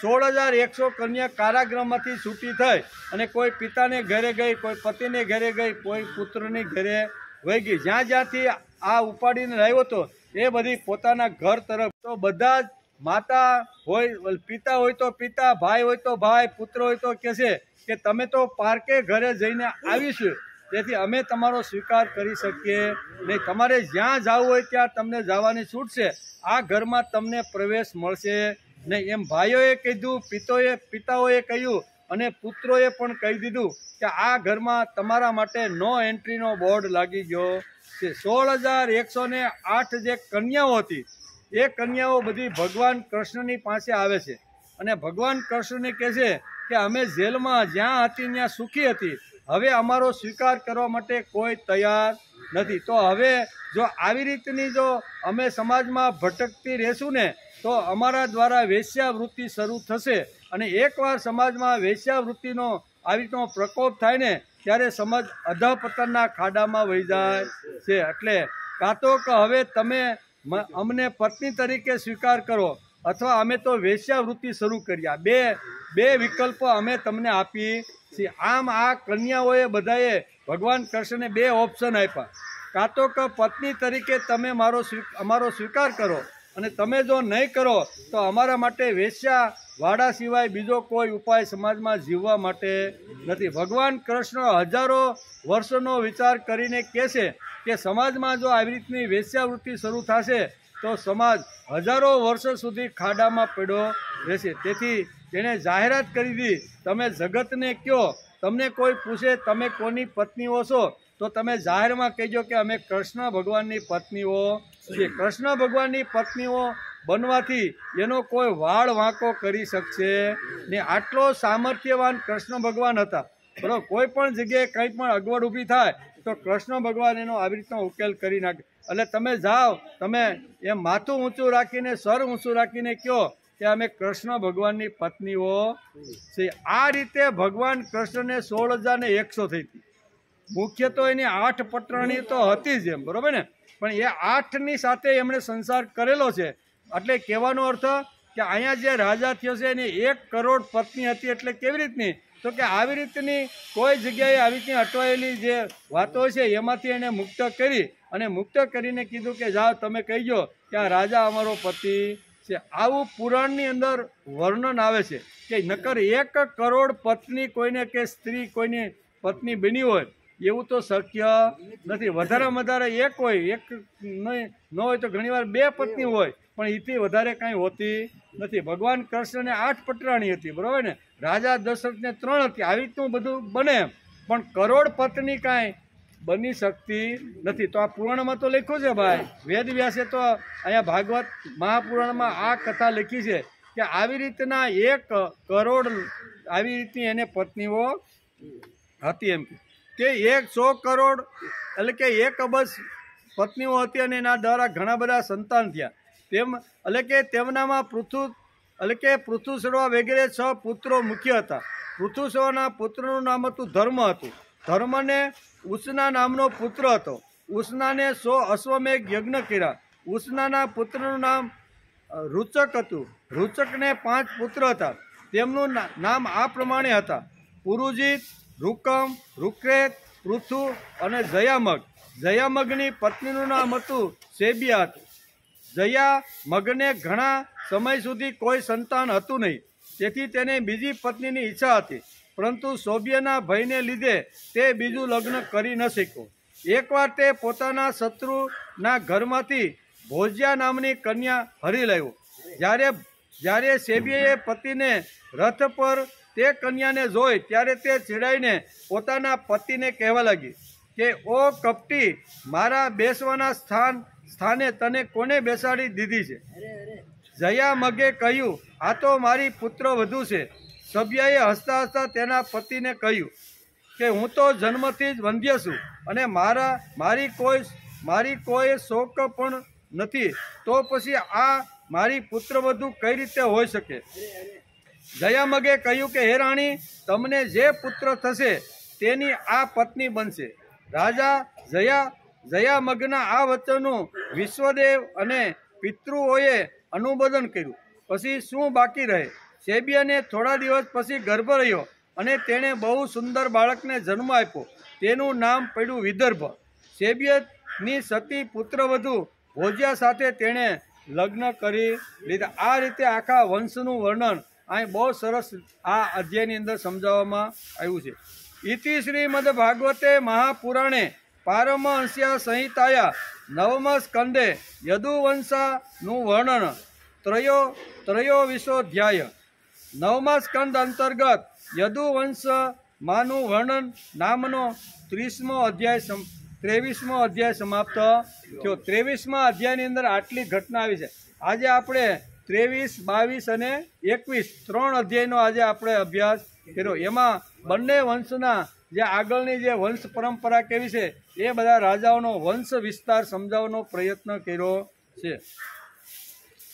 A: 16,100 કન્યા કારાગૃહમાંથી છૂટી થઈ અને કોઈ પિતાને ઘરે ગઈ, કોઈ પતિને ઘરે ગઈ, કોઈ પુત્રની ઘરે વહી ગઈ. જ્યાં જ્યાંથી આ ઉપાડીને લાવ્યો હતો એ બધી પોતાના ઘર તરફ. તો બધા જ માતા હોય, પિતા હોય તો પિતા, ભાઈ હોય તો ભાઈ, પુત્ર હોય તો કહેશે કે તમે તો પારકે ઘરે જઈને આવીશું, તેથી અમે તમારો સ્વીકાર કરી શકીએ નહીં. તમારે જ્યાં જવું હોય ત્યાં તમને જવાની છૂટ છે, આ ઘરમાં તમને પ્રવેશ મળશે નહીં. એમ ભાઈઓએ કીધું, પિતાઓએ કહ્યું અને પુત્રોએ પણ કહી દીધું કે આ ઘરમાં તમારા માટે નો એન્ટ્રીનો બોર્ડ લાગી ગયો છે. 16,108 જે કન્યાઓ હતી એ કન્યાઓ બધી ભગવાન કૃષ્ણની પાસે આવે છે અને ભગવાન કૃષ્ણને કહે છે કે અમે જેલમાં જ્યાં હતી ત્યાં સુખી હતી, હવે અમારો સ્વીકાર કરવા માટે કોઈ તૈયાર નથી. તો હવે જો આવી રીતની જો અમે સમાજમાં ભટકતી રહેશું ને તો અમારા દ્વારા વેશ્યાવૃત્તિ શરૂ થશે અને એકવાર સમાજમાં વેશ્યાવૃત્તિનો આવી રીતનો પ્રકોપ થાય ને ત્યારે સમાજ અધઃપતનના ખાડામાં વહી જાય છે. એટલે કાં તો કે હવે તમે અમને પત્ની તરીકે સ્વીકાર કરો અથવા અમે તો વેશ્યાવૃત્તિ શરૂ કર્યા. બે વિકલ્પો અમે તમને આપી છીએ. આમ આ કન્યાઓએ બધાએ ભગવાન કૃષ્ણને 2 ઓપ્શન આપ્યા. કાં તો કે પત્ની તરીકે તમે અમારો સ્વીકાર કરો અને તમે જો નહીં કરો તો અમારા માટે વેશ્યાવાળા સિવાય બીજો કોઈ ઉપાય સમાજમાં જીવવા માટે નથી. ભગવાન કૃષ્ણ હજારો વર્ષોનો વિચાર કરીને કહે છે કે સમાજમાં જો આવી રીતની વેશ્યાવૃત્તિ શરૂ થશે તો સમાજ હજારો વર્ષો સુધી ખાડામાં પડ્યો રહેશે. તેથી તેણે જાહેરાત કરી દીધી, તમે જગતને કહો, તમને કોઈ પૂછે તમે કોની પત્નીઓ છો તો તમે જાહેરમાં કહેજો કે અમે કૃષ્ણ ભગવાનની પત્નીઓ છીએ. કૃષ્ણ ભગવાનની પત્નીઓ બનવાથી એનો કોઈ વાળ વાંકો કરી શકશે ને. આટલો સામર્થ્યવાન કૃષ્ણ ભગવાન હતા, બરાબર. કોઈ પણ જગ્યાએ કંઈ પણ અગવડ ઊભી થાય તો કૃષ્ણ ભગવાન એનો આવી રીતનો ઉકેલ કરી નાખે. એટલે તમે જાઓ, તમે એમ માથું ઊંચું રાખીને, સ્વર ઊંચું રાખીને કહો કે અમે કૃષ્ણ ભગવાનની પત્નીઓ છીએ. આ રીતે ભગવાન કૃષ્ણને 16,100 થઈ હતી. મુખ્ય તો એની 8 પટરાણી તો હતી જ, એમ બરોબર ને, પણ એ 8ની સાથે એમણે સંસાર કરેલો છે. એટલે કહેવાનો અર્થ કે અહીંયા જે રાજા થયો છે એની 1 કરોડ પત્ની હતી. એટલે કેવી રીતની? તો કે આવી રીતની કોઈ જગ્યાએ આવી રીતની અટવાયેલી જે વાતો છે એમાંથી એને મુક્ત કરી અને મુક્ત કરીને કીધું કે જાઓ તમે કહીજો કે આ રાજા અમારો પતિ છે. આવું પુરાણની અંદર વર્ણન આવે છે કે નકર 1 કરોડ પત્ની કોઈને કે સ્ત્રી કોઈની પત્ની બની હોય એવું તો શક્ય નથી. વધારેમાં વધારે 1 હોય, 1 નહીં ન હોય તો ઘણીવાર 2 પત્ની હોય, પણ એથી વધારે કાંઈ હોતી નથી. ભગવાન કૃષ્ણને 8 પટરાણી હતી, બરાબર ને. રાજા દશરથને 3 હતી. આવી રીતનું બધું બને, પણ કરોડ પત્ની કાંઈ બની શકતી નથી. તો આ પુરાણમાં તો લખ્યું છે ભાઈ, વેદ વ્યાસે તો અહીંયા ભાગવત મહાપુરાણમાં આ કથા લખી છે કે આવી રીતના 1 કરોડ આવી રીતની એને પત્નીઓ હતી. એમ કે 100 કરોડ એટલે કે 1 અબજ પત્નીઓ હતી અને એના દ્વારા ઘણા બધા સંતાન થયા. એટલે કે તેમનામાં પૃથુસર્વા વગેરે 6 પુત્રો મુખ્ય હતા. પૃથુસર્વાના પુત્રનું નામ હતું ધર્મ હતું. ધર્મને ઉષ્ણા નામનો પુત્ર હતો. ઉષ્ણાને 100 અશ્વમેઘ યજ્ઞ કર્યા. ઉષ્ણાના પુત્રનું નામ રૂચક હતું. રૂચકને 5 પુત્ર હતા. તેમનું નામ આ પ્રમાણે હતા: પુરુજીત, રૂકમ, રૂક્રેત, પૃથુ અને જયામગ. જયામગની પત્નીનું નામ હતું સેબિયા. જયામગને ઘણા સમય સુધી કોઈ સંતાન હતું નહીં. તેથી તેને બીજી પત્નીની ઈચ્છા હતી, પરંતુ સૌભ્યના ભયને લીધે તે બીજું લગ્ન કરી ન શક્યો. એકવાર તે પોતાના શત્રુના ઘરમાંથી ભોજ્યા નામની કન્યા હરી લાવ્યો. જ્યારે સૌભ્યએ પતિને રથ પર તે કન્યાને જોઈ ત્યારે તે ચીડાઈને પોતાના પતિને કહેવા લાગી કે, ઓ કપટી, મારા બેસવાના સ્થાને તને કોને બેસાડી દીધી છે? જયા મગે કહ્યું, આ તો મારી પુત્ર વધુ છે. સભ્યાએ હસતા હસતા તેના પતિને કહ્યું કે હું તો જન્મથી જ વંધ્ય છું અને મારી કોઈ શોક પણ નથી, તો પછી આ મારી પુત્રવધુ કઈ રીતે હોઈ શકે? જયા મગે કહ્યું કે હે રાણી, તમને જે પુત્ર થશે તેની આ પત્ની બનશે. રાજા જયા મગના આ વચનનું વિશ્વદેવ અને પિતૃઓએ અનુમોદન કર્યું. પછી શું બાકી રહે? સૌભ્યને થોડા દિવસ પછી ગર્ભ રહ્યો અને તેણે બહુ સુંદર બાળકને જન્મ આપ્યો. તેનું નામ પડ્યું વિદર્ભ. સૌભ્યની સતી પુત્રવધુ ભોજ્યા સાથે તેણે લગ્ન કરી લીધા. આ રીતે આખા વંશનું વર્ણન અહીં બહુ સરસ આ અધ્યાયની અંદર સમજાવવામાં આવ્યું છે. ઇતિ શ્રીમદ ભાગવતે મહાપુરાણે પારમહંસ્યા સંહિતાયા નવમ સ્કંદે યદુવંશાનું વર્ણન ત્રયોવિશોધ્યાય. નવમા સ્કંદ અંતર્ગત યદુવંશમાંનું વર્ણન નામનો 23મો અધ્યાય સમાપ્ત થયો. 23મા અધ્યાયની અંદર આટલી ઘટના આવી છે. આજે આપણે 23, 22 અને 21 3 અધ્યાયનો આજે આપણે અભ્યાસ કર્યો. એમાં બંને વંશના જે આગળની જે વંશ પરંપરા કેવી છે એ બધા રાજાઓનો વંશ વિસ્તાર સમજાવવાનો પ્રયત્ન કર્યો છે.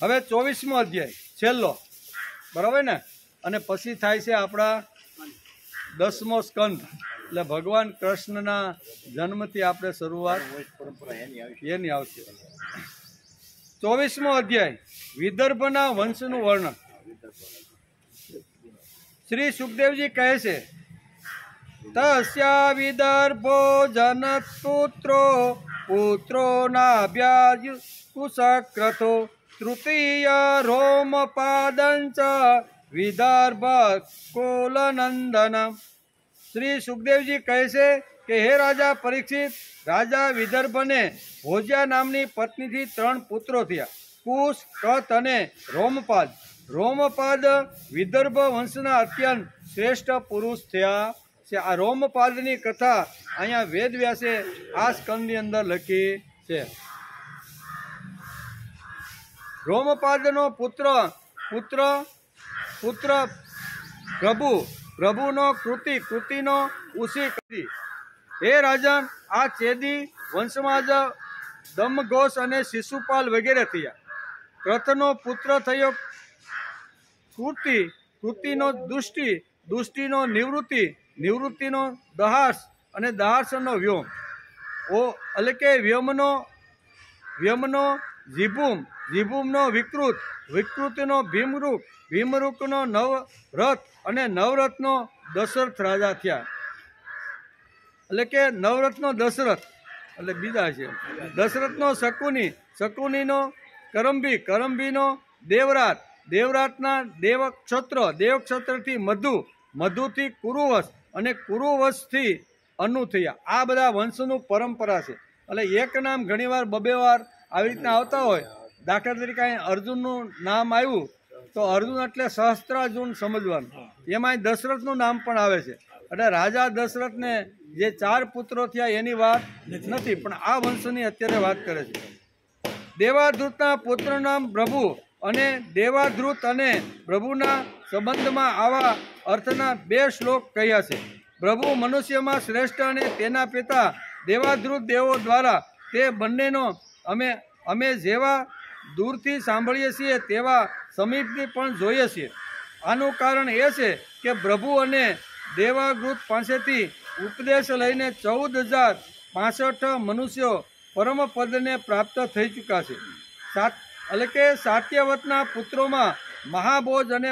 A: હવે 24મો અધ્યાય છેલ્લો, બરાબર ને? અને પછી થાય છે આપણા 10મો સ્કંદ, એટલે ભગવાન કૃષ્ણના જન્મથી આપણે શરૂઆત એની આવશે. 24મો અધ્યાય વિદર્ભના વંશનું વર્ણન. શ્રી સુખદેવજી કહે છે, તસ્યા વિદર્ભો પુત્રો નાભ્યાજ કુશક્રથો તૃતીય રોમપાદંચ વિદર્ભ કોલનંદન. શ્રી સુખદેવજી કહે છે કે હે રાજા પરીક્ષિત, રાજા વિદર્ભને ભોજ્યા નામની પત્નીથી 3 પુત્રો થયા, કુશ, કથ અને રોમપાદ. રોમપાદ વિદર્ભ વંશના અત્યંત શ્રેષ્ઠ પુરુષ થયા છે. આ રોમપાદની કથા અહીંયા વેદવ્યાસે આ સ્કંદની અંદર લખી છે. રોમપાદનો પુત્ર પ્રભુનો કૃતિનો ઉશી. હે રાજન, આ ચેદી વંશમાં જ દમઘોષ અને શિશુપાલ વગેરે થયા. કૃતનો પુત્ર થયો કૃતિનો દુષ્ટિનો નિવૃત્તિનો દહાસ અને દહાસનો વ્યોમ. એટલે કે વ્યમનો જીભુમનો વિકૃતિનો ભીમરૂકનો નવરથ અને નવરથનો દશરથ રાજા થયા. એટલે કે નવરથનો દશરથ એટલે બીજા છે. દશરથનો શકુનીનો કરંભીનો દેવરાતના દેવક્ષત્રથી મધુથી કુરુવંશ અને કુરુવંશથી અનુ થયા. આ બધા વંશનું પરંપરા છે. એટલે એક નામ ઘણીવાર 2 વાર આવી રીતના આવતા હોય. દાખલા તરીકે અહીં અર્જુનનું નામ આવ્યું તો અર્જુન એટલે સહસ્ત્રાર્જુન સમજવાનું. એમાં દશરથનું નામ પણ આવે છે. એટલે રાજા દશરથને જે 4 પુત્રો થયા એની વાત નથી, પણ આ વંશની અત્યારે વાત કરે છે. દેવાધૃતના પુત્રનું નામ પ્રભુ અને દેવાધૃત અને પ્રભુના સંબંધમાં આવા અર્થના 2 શ્લોક કહ્યા છે. પ્રભુ મનુષ્યમાં શ્રેષ્ઠ અને તેના પિતા દેવાધૃત દેવો દ્વારા તે બંનેનો અમે જેવા દૂરથી સાંભળીએ છીએ તેવા સમીપથી પણ જોઈએ છીએ. આનું કારણ એ છે કે પ્રભુ અને દેવાધૃત પાસેથી ઉપદેશ લઈને 14,065 મનુષ્યો પરમપદને પ્રાપ્ત થઈ ચૂક્યા છે. એટલે કે સાત્યવતના પુત્રોમાં મહાભોજ અને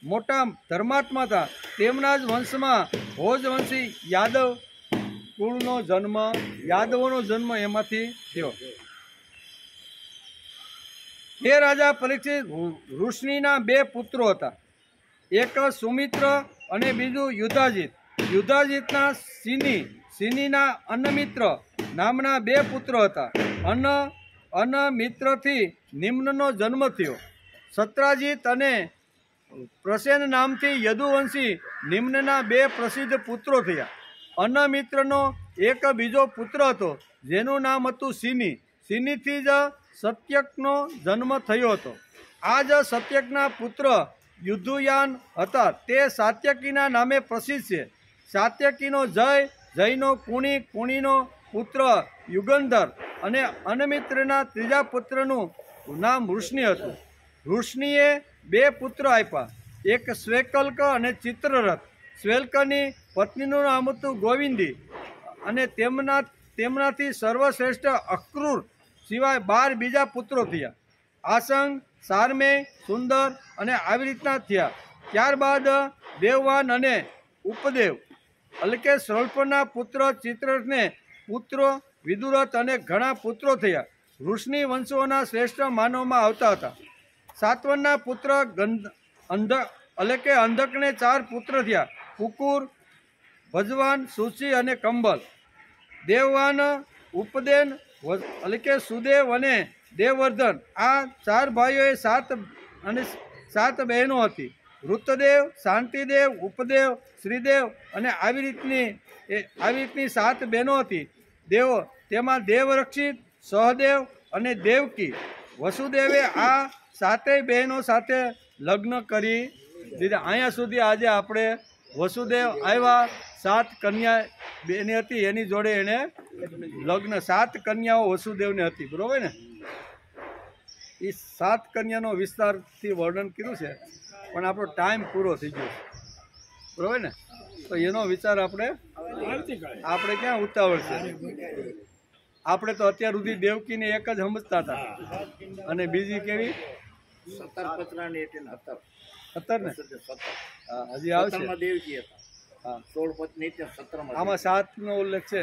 A: મોટા ધર્માત્મા હતા. તેમના જ વંશમાં ભોજવંશી યાદવોનો જન્મ એમાંથી થયો. હે રાજા પરીક્ષિત, ઋષિના 2 પુત્રો હતા. એક સુમિત્ર અને બીજું યુધાજીત. યુધાજીતના સિનીના અન્નમિત્ર નામના 2 પુત્રો હતા. અન્નમિત્રથી નિમ્નનો જન્મ થયો. સત્રાજીત અને પ્રસેન નામથી યદુવંશી નિમ્નના 2 પ્રસિદ્ધ પુત્રો થયા. અન્નમિત્રનો એક બીજો પુત્ર હતો જેનું નામ હતું સિની. સિનીથી જ સત્યકનો જન્મ થયો હતો. આ જ સત્યકના પુત્ર યુધુયાન હતા. તે સાત્યકીના નામે પ્રસિદ્ધ છે. સાત્યકીનો જયનો કુણીનો પુત્ર યુગંધર અને અન્નમિત્રના ત્રીજા પુત્રનું નામ વૃષ્ણિ હતું. વૃષ્ણિએ 2 પુત્ર આપ્યા, એક શ્વેકલ્ક અને ચિત્રરથ. શ્વેલ્કની પત્નીનું નામ હતું ગોવિંદી અને તેમનાથી સર્વશ્રેષ્ઠ અક્રૂર સિવાય 12 બીજા પુત્રો થયા. આસંગ, સારમે, સુંદર અને આવી રીતના થયા. ત્યારબાદ દેવવાન અને ઉપદેવ એટલે કે સ્વલ્પના પુત્ર ચિત્રરથને પુત્રો વિદુરથ અને ઘણા પુત્રો થયા. વૃષ્ણિ વંશોના શ્રેષ્ઠ માનવામાં આવતા હતા. સાતવનના પુત્ર અંધકને 4 પુત્ર થયા, કુકુર, ભજવાન, સુચિ અને કંબલ. દેવવાન, ઉપદેન એટલે કે સુદેવ અને દેવવર્ધન આ 4 ભાઈઓએ 7 બહેનો હતી. ઋતદેવ, શાંતિદેવ, ઉપદેવ, શ્રીદેવ અને આવી રીતની 7 બહેનો હતી. તેમાં દેવરક્ષિત, સહદેવ અને દેવકી. વસુદેવે આ 7 બહેનો સાથે લગ્ન કરી દીધા. અહીંયા સુધી આજે આપણે વસુદેવ આવ્યા. 7 કન્યા બેની હતી, એની જોડે એને લગ્ન. 7 કન્યાઓ વસુદેવને હતી, બરોબર ને? એ 7 કન્યાનો વિસ્તારથી વર્ણન કર્યું છે, પણ આપણો ટાઈમ પૂરો થઈ ગયો છે, બરોબર ને? તો એનો વિચાર આપણે ક્યાં ઉતાવળ છે? આપણે તો અત્યાર સુધી દેવકીને એક જ સમજતા હતા. અને બીજી કેવી?
B: 17 ને
A: 17 ને? હજી આવશે.
B: દેવકી હતા. 16 પત્ની 17.
A: આમાં 7 નો ઉલ્લેખ છે.